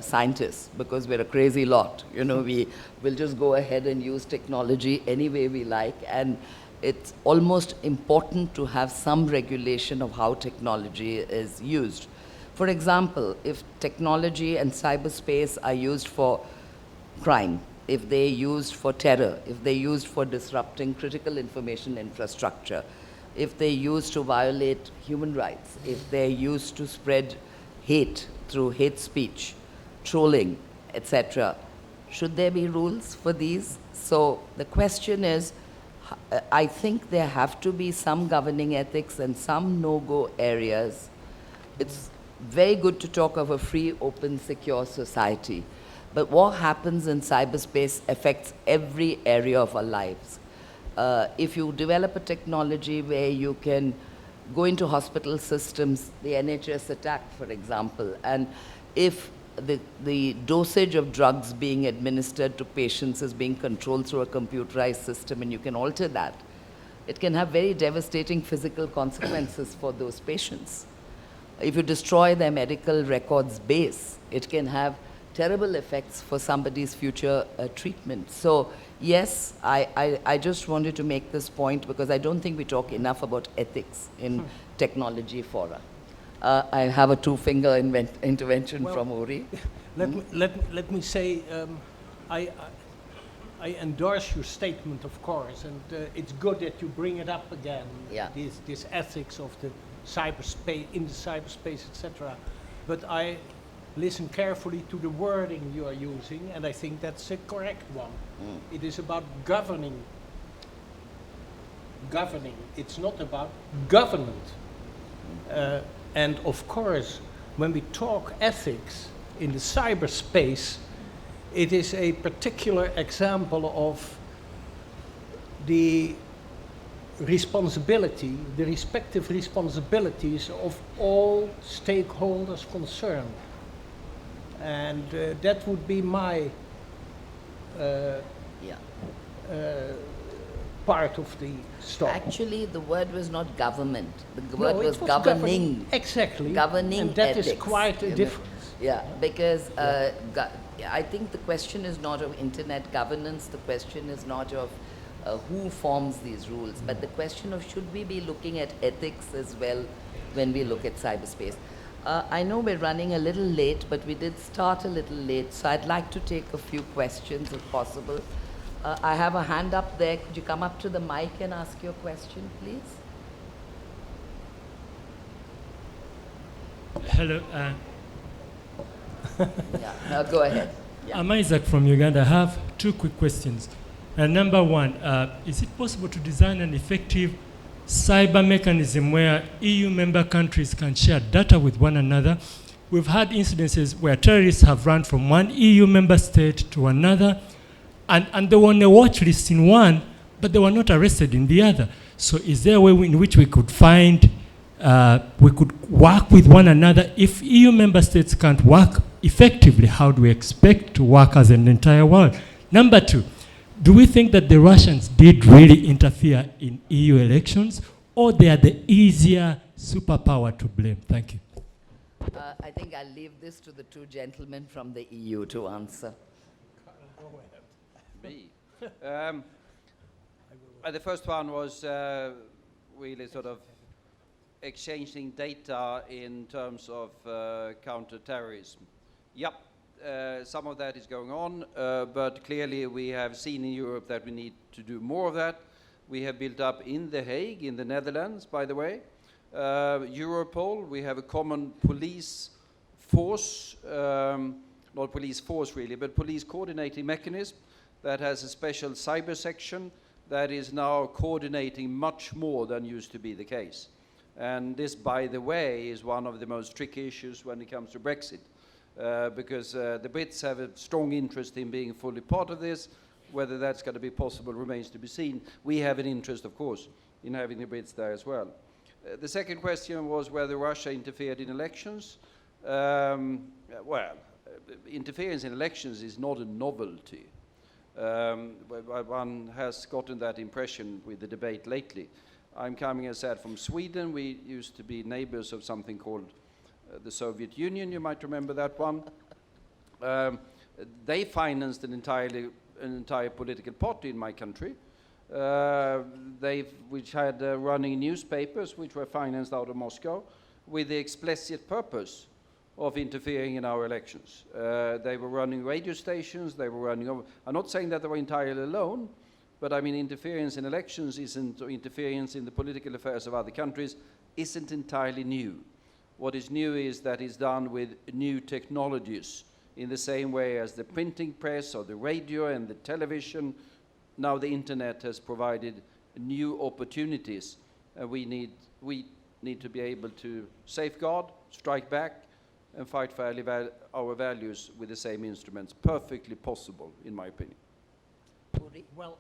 scientists because we're a crazy lot. We will just go ahead and use technology any way we like, and it's almost important to have some regulation of how technology is used. For example, if technology and cyberspace are used for crime, if they're used for terror, if they're used for disrupting critical information infrastructure, if they're used to violate human rights, if they're used to spread hate through hate speech, trolling, etc., should there be rules for these? So the question is, I think there have to be some governing ethics and some no-go areas. It's very good to talk of a free, open, secure society. But what happens in cyberspace affects every area of our lives. If you develop a technology where you can go into hospital systems, the NHS attack, for example, and if the dosage of drugs being administered to patients is being controlled through a computerized system and you can alter that, it can have very devastating physical consequences for those patients. If you destroy their medical records base, it can have terrible effects for somebody's future treatment. So yes, I just wanted to make this point because I don't think we talk enough about ethics in technology fora. I have a two-finger intervention from Uri. Let me say, I endorse your statement, of course, and it's good that you bring it up again. Yeah. This ethics of the cyberspace, in the cyberspace, etc. But I listen carefully to the wording you are using, and I think that's a correct one. It is about governing. It's not about government. And of course, when we talk ethics in the cyberspace, it is a particular example of the responsibility, the respective responsibilities of all stakeholders concerned. And that would be my part of the story. Actually, the word was not government. The word was it governing. Exactly. Governing and that ethics, is quite a difference. Yeah, because I think the question is not of internet governance, the question is not of who forms these rules, but the question of should we be looking at ethics as well when we look at cyberspace. I know we're running a little late, but we did start a little late, so I'd like to take a few questions if possible. I have a hand up there. Could you come up to the mic and ask your question, please? Hello. Yeah, go ahead. Yeah. I'm Isaac from Uganda. I have two quick questions. Number one, is it possible to design an effective cyber mechanism where EU member countries can share data with one another? We've had incidences where terrorists have run from one EU member state to another, and they were on a watch list in one, but they were not arrested in the other. So is there a way in which we could find, we could work with one another? If EU member states can't work effectively, how do we expect to work as an entire world? Number two, do we think that the Russians did really interfere in EU elections, or they are the easier superpower to blame? Thank you. I think I'll leave this to the two gentlemen from the EU to answer. Me. The first one was really sort of exchanging data in terms of counter-terrorism. Yep, some of that is going on, but clearly we have seen in Europe that we need to do more of that. We have built up in The Hague, in the Netherlands, by the way, Europol. We have a common police force, not police force really, but police coordinating mechanism that has a special cyber section that is now coordinating much more than used to be the case. And this, by the way, is one of the most tricky issues when it comes to Brexit, because the Brits have a strong interest in being fully part of this. Whether that's going to be possible remains to be seen. We have an interest, of course, in having the Brits there as well. The second question was whether Russia interfered in elections. Well, interference in elections is not a novelty. One has gotten that impression with the debate lately. I'm coming, as said, from Sweden. We used to be neighbors of something called the Soviet Union. You might remember that one. They financed an entire political party in my country, which had running newspapers which were financed out of Moscow with the explicit purpose of interfering in our elections. They were running radio stations, they were running over. I'm not saying that they were entirely alone, but I mean interference in elections isn't, or interference in the political affairs of other countries isn't entirely new. What is new is that it's done with new technologies in the same way as the printing press or the radio and the television. Now the internet has provided new opportunities, and we need to be able to safeguard, strike back, and fight fairly our values with the same instruments. Perfectly possible, in my opinion. Well,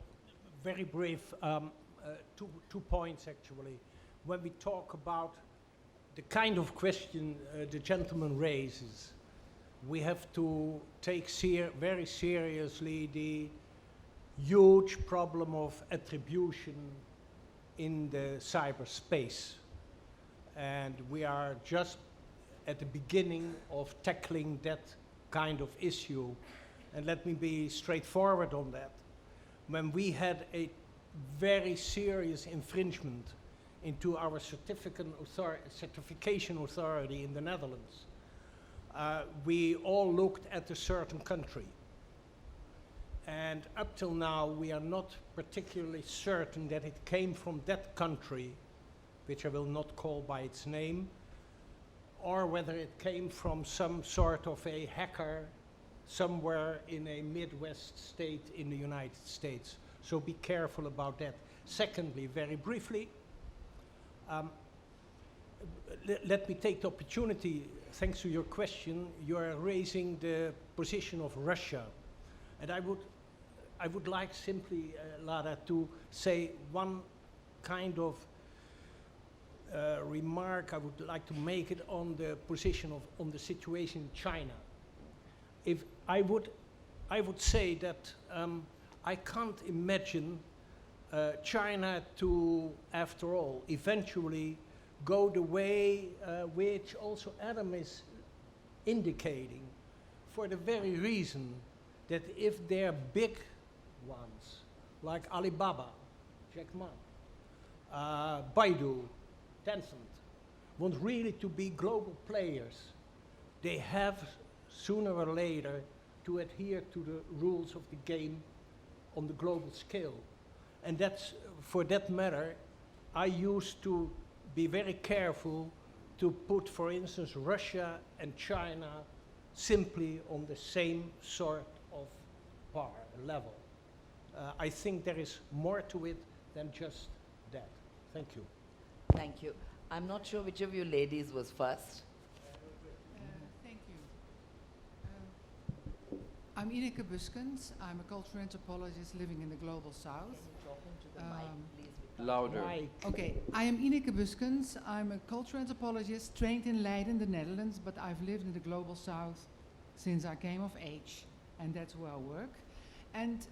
very brief, two points actually. When we talk about the kind of question the gentleman raises, we have to take very seriously the huge problem of attribution in the cyberspace. And we are just at the beginning of tackling that kind of issue. And let me be straightforward on that. When we had a very serious infringement into our certification authority in the Netherlands, we all looked at a certain country. And up till now, we are not particularly certain that it came from that country, which I will not call by its name, or whether it came from some sort of a hacker somewhere in a Midwest state in the United States. So be careful about that. Secondly, very briefly, let me take the opportunity, thanks to your question, you are raising the position of Russia. And I would like simply, Latha, to say one kind of remark I would like to make it on the position on the situation in China. If I would say that I can't imagine China to, after all, eventually go the way which also Adam is indicating, for the very reason that if they're big ones, like Alibaba, Jack Ma, Baidu, Tencent, want really to be global players, they have sooner or later to adhere to the rules of the game on the global scale. And that's, for that matter, I used to be very careful to put, for instance, Russia and China simply on the same sort of level. I think there is more to it than just that. Thank you. Thank you. I'm not sure which of you ladies was first. Thank you. I'm Ineke Buskens. I'm a cultural anthropologist living in the global south. Can you talk into the mic, please? Louder. Okay, I am Ineke Buskens. I'm a cultural anthropologist trained in Leiden, the Netherlands, but I've lived in the global south since I came of age, and that's where I work. And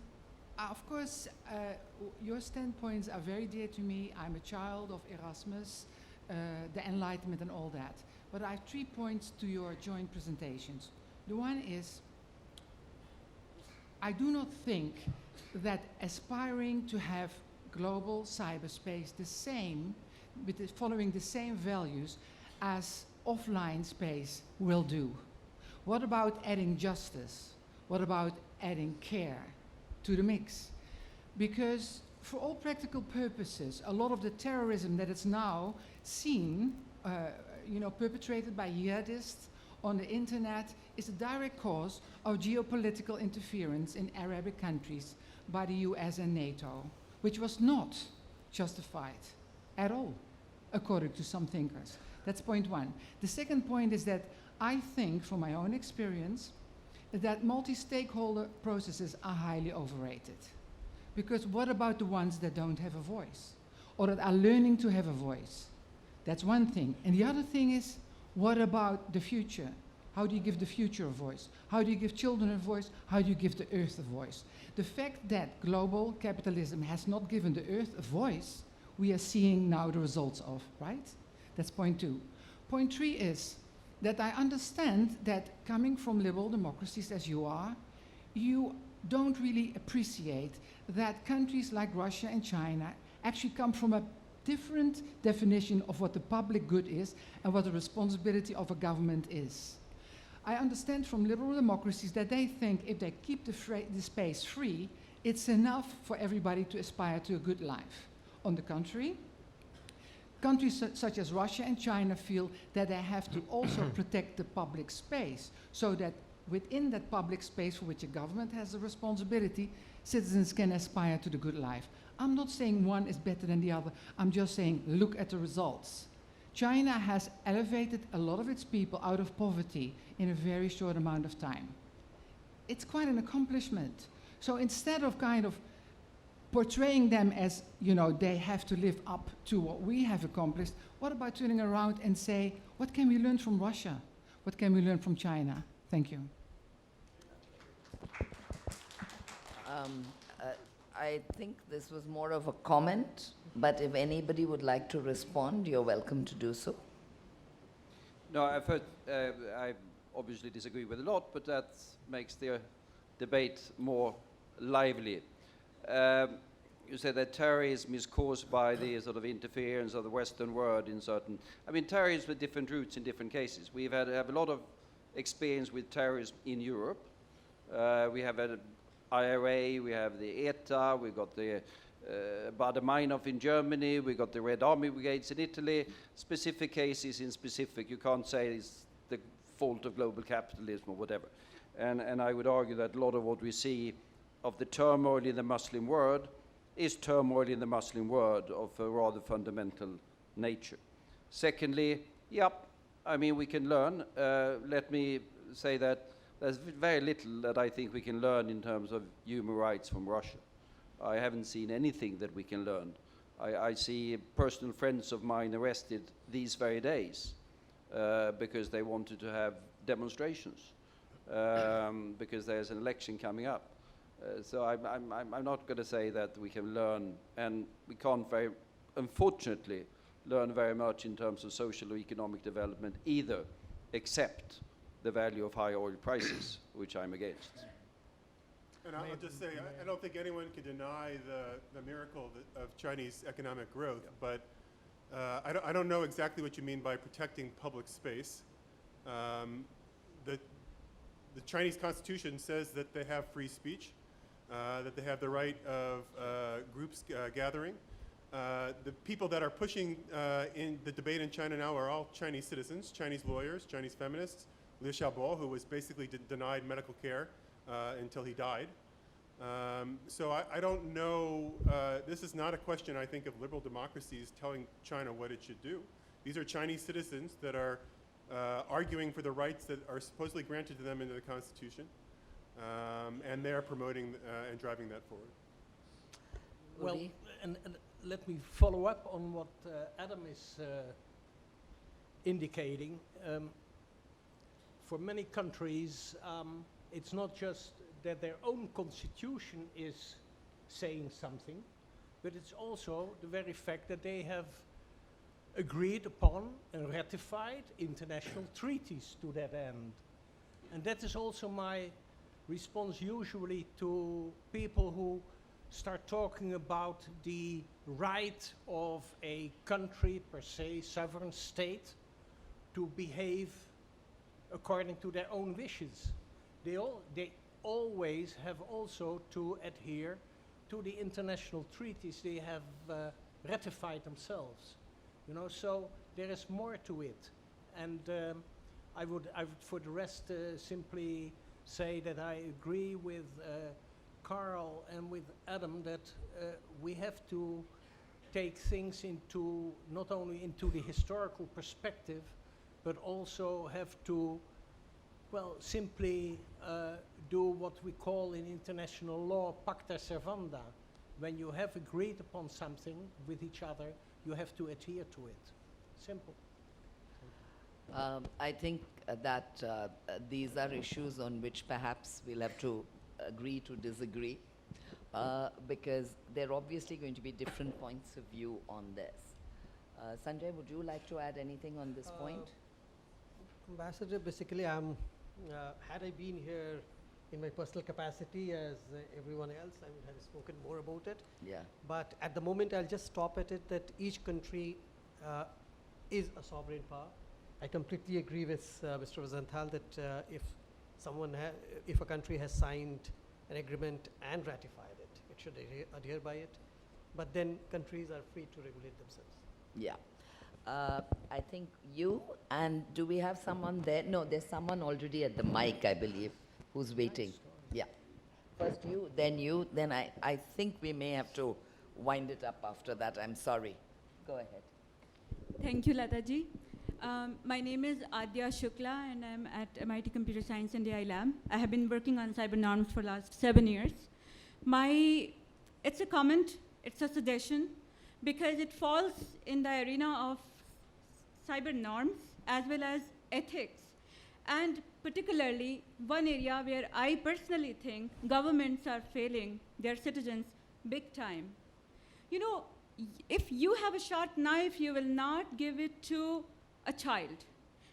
of course, your standpoints are very dear to me. I'm a child of Erasmus, the Enlightenment and all that. But I have 3 points to your joint presentations. The one is, I do not think that aspiring to have global cyberspace the same, following the same values as offline space will do. What about adding justice? What about adding care to the mix? Because for all practical purposes, a lot of the terrorism that is now seen, perpetrated by jihadists on the internet is a direct cause of geopolitical interference in Arabic countries by the US and NATO, which was not justified at all, according to some thinkers. That's point one. The second point is that I think, from my own experience, that multi-stakeholder processes are highly overrated. Because what about the ones that don't have a voice, or that are learning to have a voice? That's one thing. And the other thing is, What about the future? How do you give the future a voice? How do you give children a voice? How do you give the earth a voice? The fact that global capitalism has not given the earth a voice, we are seeing now the results of, right? That's point 2. Point 3 is that I understand that coming from liberal democracies as you are, you don't really appreciate that countries like Russia and China actually come from a different definition of what the public good is and what the responsibility of a government is. I understand from liberal democracies that they think if they keep the space free, it's enough for everybody to aspire to a good life. On the contrary, countries such as Russia and China feel that they have to also protect the public space, so that within that public space for which a government has a responsibility, citizens can aspire to the good life. I'm not saying one is better than the other. I'm just saying look at the results. China has elevated a lot of its people out of poverty in a very short amount of time. It's quite an accomplishment. So instead of kind of portraying them as, you know, they have to live up to what we have accomplished, what about turning around and say, what can we learn from Russia? What can we learn from China? Thank you. I think this was more of a comment, but if anybody would like to respond, you're welcome to do so. No, I've heard, I obviously disagree with a lot, but that makes the debate more lively. You said that terrorism is caused by the sort of interference of the Western world in certain... I mean, terrorism with different roots in different cases. We've have a lot of experience with terrorism in Europe. We have had IRA, we have the ETA, we've got the Baader-Meinhof in Germany, we got the Red Army Brigades in Italy. Specific cases in specific, you can't say it's the fault of global capitalism or whatever. And I would argue that a lot of what we see of the turmoil in the Muslim world is turmoil in the Muslim world of a rather fundamental nature. Secondly, yep, I mean, we can learn. Let me say that there's very little that I think we can learn in terms of human rights from Russia. I haven't seen anything that we can learn. I see personal friends of mine arrested these very days because they wanted to have demonstrations because there's an election coming up. So I'm not going to say that we can learn, and we can't unfortunately, learn very much in terms of social or economic development either, except the value of high oil prices, which I'm against. And I'll just say, I don't think anyone can deny the miracle of Chinese economic growth, but I don't know exactly what you mean by protecting public space. The Chinese constitution says that they have free speech, that they have the right of groups gathering. The people that are pushing in the debate in China now are all Chinese citizens, Chinese lawyers, Chinese feminists. Liu Xiaobo, who was basically denied medical care until he died. So I don't know, this is not a question, I think, of liberal democracies telling China what it should do. These are Chinese citizens that are arguing for the rights that are supposedly granted to them under the Constitution, and they're promoting and driving that forward. Well, and let me follow up on what Adam is indicating. For many countries, it's not just that their own constitution is saying something, but it's also the very fact that they have agreed upon and ratified international treaties to that end. And that is also my response usually to people who start talking about the right of a country per se, sovereign state, to behave according to their own wishes. They always have also to adhere to the international treaties they have ratified themselves. You know, so there is more to it. And I would for the rest simply say that I agree with Carl and with Adam that we have to take things into, not only into the historical perspective, but also have to, well, simply do what we call in international law pacta servanda. When you have agreed upon something with each other, you have to adhere to it. Simple. I think that these are issues on which perhaps we'll have to agree to disagree, because there are obviously going to be different points of view on this. Sanjay, would you like to add anything on this point? Ambassador, basically, had I been here in my personal capacity as everyone else, I would have spoken more about it. Yeah. But at the moment, I'll just stop at it that each country is a sovereign power. I completely agree with Mr. Rosenthal that if a country has signed an agreement and ratified it, it should adhere by it. But then countries are free to regulate themselves. Yeah. I think you, and do we have someone there? No, there's someone already at the mic, I believe, who's waiting. Yeah. First you, then I think we may have to wind it up after that. I'm sorry. Go ahead. Thank you, Latha ji. My name is Adya Shukla, and I'm at MIT Computer Science and AI Lab. I have been working on cyber norms for the last 7 years. It's a comment, it's a suggestion, because it falls in the arena of cyber norms as well as ethics. And particularly, one area where I personally think governments are failing their citizens big time. You know, if you have a sharp knife, you will not give it to a child.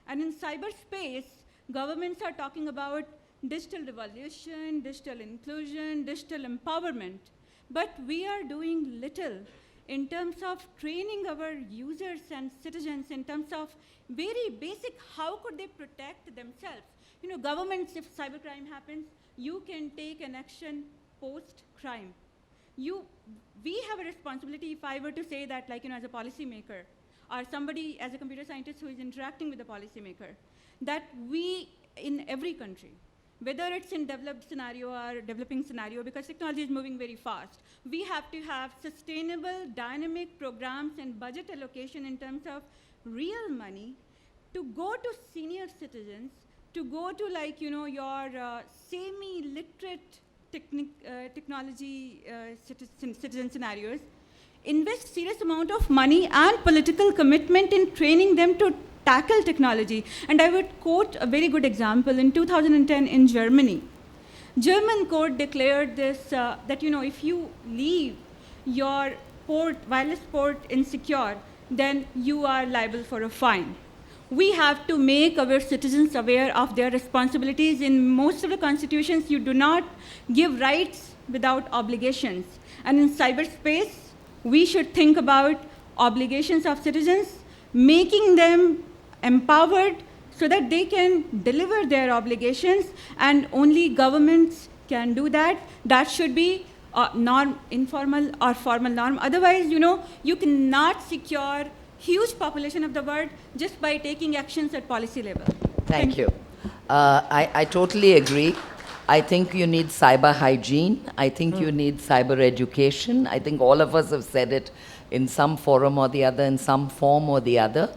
And in cyberspace, governments are talking about digital revolution, digital inclusion, digital empowerment. But we are doing little in terms of training our users and citizens in terms of very basic, how could they protect themselves? You know, governments, if cybercrime happens, you can take an action post-crime. We have a responsibility, if I were to say that, like, you know, as a policymaker, or somebody as a computer scientist who is interacting with the policymaker, that we, in every country, whether it's in developed scenario or developing scenario, because technology is moving very fast, we have to have sustainable, dynamic programs and budget allocation in terms of real money to go to senior citizens, to go to, like, you know, your semi-literate technology citizen scenarios, invest serious amount of money and political commitment in training them to tackle technology. And I would quote a very good example. In 2010 in Germany, German court declared this, that, you know, if you leave your wireless port insecure, then you are liable for a fine. We have to make our citizens aware of their responsibilities. In most of the constitutions, you do not give rights without obligations. And in cyberspace, we should think about obligations of citizens, making them empowered so that they can deliver their obligations, and only governments can do that. That should be a norm, informal or formal norm. Otherwise, you know, you cannot secure huge population of the world just by taking actions at policy level. Thank you. I totally agree. I think you need cyber hygiene. I think you need cyber education. I think all of us have said it in some forum or the other, in some form or the other.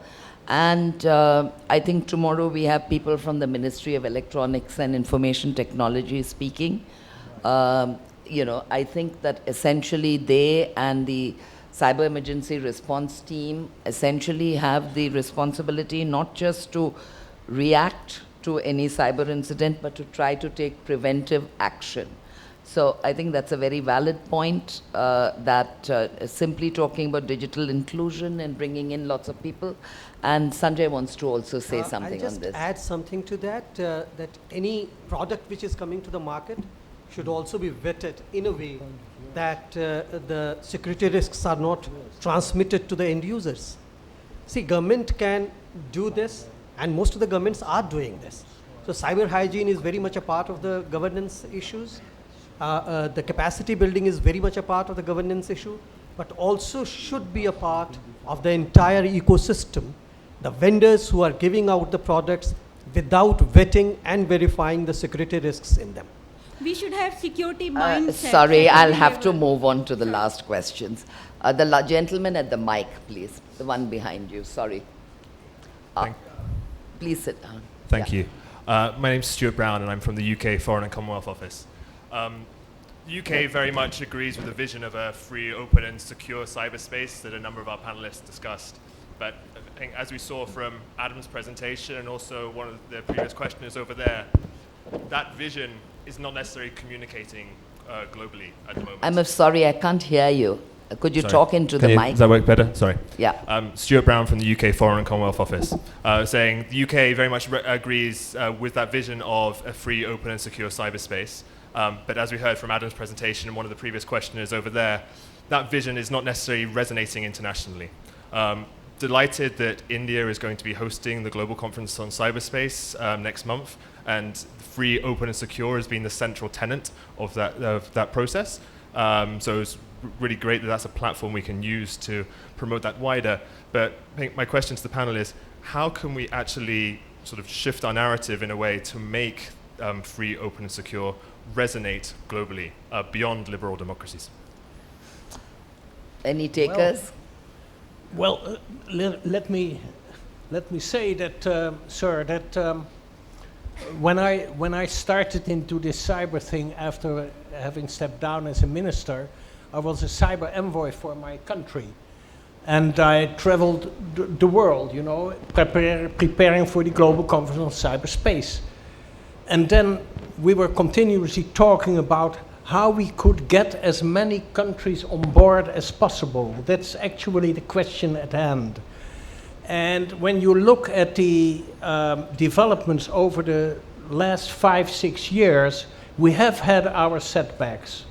And I think tomorrow we have people from the Ministry of Electronics and Information Technology speaking. You know, I think that essentially they and the cyber emergency response team essentially have the responsibility not just to react to any cyber incident, but to try to take preventive action. So I think that's a very valid point, that simply talking about digital inclusion and bringing in lots of people. And Sanjay wants to also say something on this. I'll just add something to that, that any product which is coming to the market should also be vetted in a way that the security risks are not transmitted to the end users. See, government can do this, and most of the governments are doing this. So cyber hygiene is very much a part of the governance issues. The capacity building is very much a part of the governance issue, but also should be a part of the entire ecosystem. The vendors who are giving out the products without vetting and verifying the security risks in them. We should have security mindset. Sorry, I'll have to move on to the last questions. The gentleman at the mic, please. The one behind you, sorry. Please sit down. Thank you. My name's Stuart Brown, and I'm from the UK Foreign and Commonwealth Office. The UK very much agrees with the vision of a free, open, and secure cyberspace that a number of our panelists discussed. But think as we saw from Adam's presentation and also one of the previous questioners over there, that vision is not necessarily communicating globally at the moment. I'm sorry, I can't hear you. Could you talk into the mic? Does that work better? Sorry. Yeah. Stuart Brown from the UK Foreign and Commonwealth Office, saying the UK very much agrees with that vision of a free, open and secure cyberspace. But as we heard from Adam's presentation and one of the previous questioners over there, that vision is not necessarily resonating internationally. Delighted that India is going to be hosting the Global Conference on Cyberspace next month, and free, open and secure has been the central tenet of that process. So it's really great that that's a platform we can use to promote that wider. But I think my question to the panel is, how can we actually sort of shift our narrative in a way to make free, open and secure resonate globally beyond liberal democracies? Any takers? Well, let me say that, sir, that when I started into this cyber thing after having stepped down as a minister, I was a cyber envoy for my country, and I traveled the world, you know, preparing for the Global Conference on Cyberspace. And then we were continuously talking about how we could get as many countries on board as possible. That's actually the question at hand. And when you look at the developments over the last 5-6 years, we have had our setbacks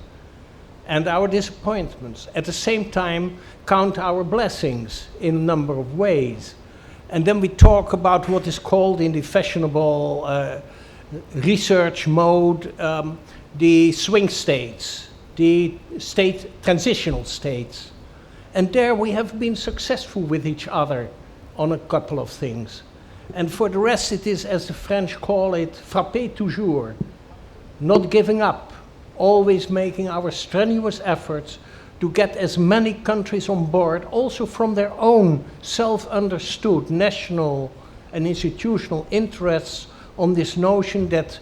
and our disappointments. At the same time, count our blessings in a number of ways. And then we talk about what is called in the fashionable research mode, the swing states, the transitional states. And there we have been successful with each other on a couple of things. And for the rest, it is, as the French call it, frapper toujours, not giving up, always making our strenuous efforts to get as many countries on board, also from their own self-understood national and institutional interests, on this notion that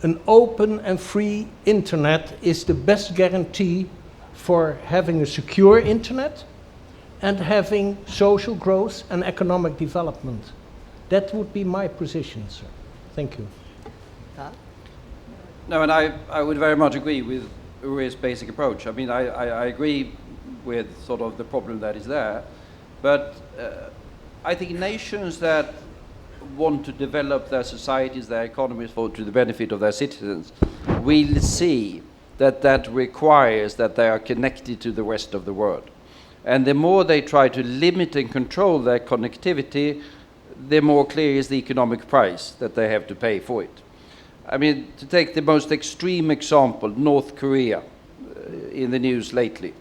an open and free internet is the best guarantee for having a secure internet and having social growth and economic development. That would be my position, sir. Thank you. No, and I would very much agree with Uri's basic approach. I mean, I agree with sort of the problem that is there, but I think nations that want to develop their societies, their economies to the benefit of their citizens, will see that that requires that they are connected to the rest of the world. And the more they try to limit and control their connectivity, the more clear is the economic price that they have to pay for it. I mean, to take the most extreme example, North Korea, in the news lately.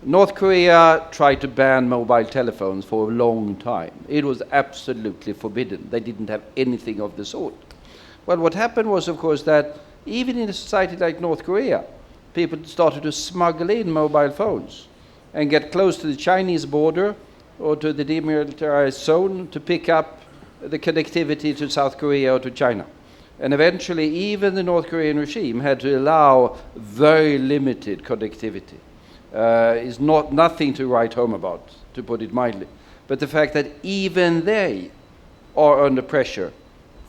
North Korea tried to ban mobile telephones for a long time. It was absolutely forbidden. They didn't have anything of the sort. Well, what happened was, of course, that even in a society like North Korea, people started to smuggle in mobile phones and get close to the Chinese border or to the demilitarized zone to pick up the connectivity to South Korea or to China. And eventually, even the North Korean regime had to allow very limited connectivity. Is nothing to write home about, to put it mildly. But the fact that even they are under pressure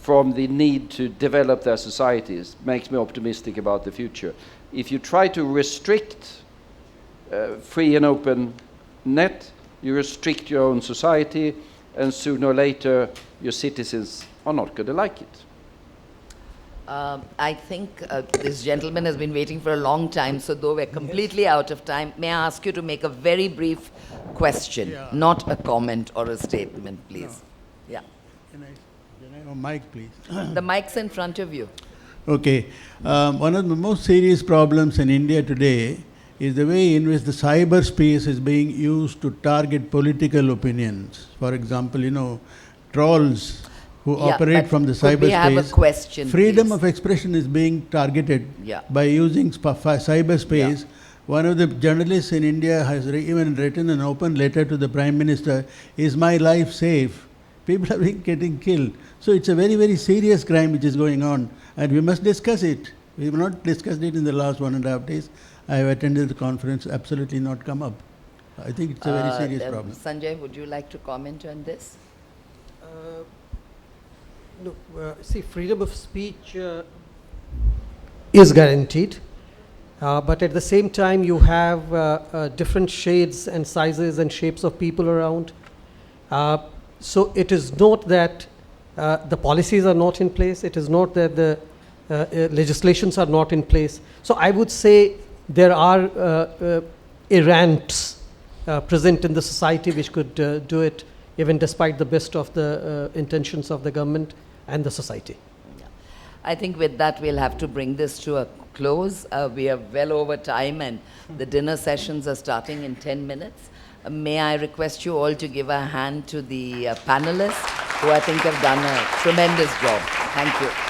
from the need to develop their societies makes me optimistic about the future. If you try to restrict free and open net, you restrict your own society, and sooner or later your citizens are not going to like it. I think this gentleman has been waiting for a long time, so though we're completely out of time, may I ask you to make a very brief question, not a comment or a statement, please. No. Yeah. Can I have a mic, please? The mic's in front of you. Okay. One of the most serious problems in India today is the way in which the cyberspace is being used to target political opinions. For example, you know, trolls who operate from the cyberspace. We have a question, freedom please. of expression is being targeted by using cyberspace. One of the journalists in India has even written an open letter to the Prime Minister, "Is my life safe?" People are getting killed. So it's a very, very serious crime which is going on, and we must discuss it. We have not discussed it in the last 1.5 days. I have attended the conference, absolutely not come up. I think it's a very serious problem. Sanjay, would you like to comment on this? No, see, freedom of speech is guaranteed, but at the same time, you have different shades and sizes and shapes of people around. So it is not that the policies are not in place. It is not that the legislations are not in place. So I would say there are errants present in the society which could do it, even despite the best of the intentions of the government and the society. Yeah. I think with that we'll have to bring this to a close. We are well over time and the dinner sessions are starting in 10 minutes. May I request you all to give a hand to the panelists who I think have done a tremendous job. Thank you.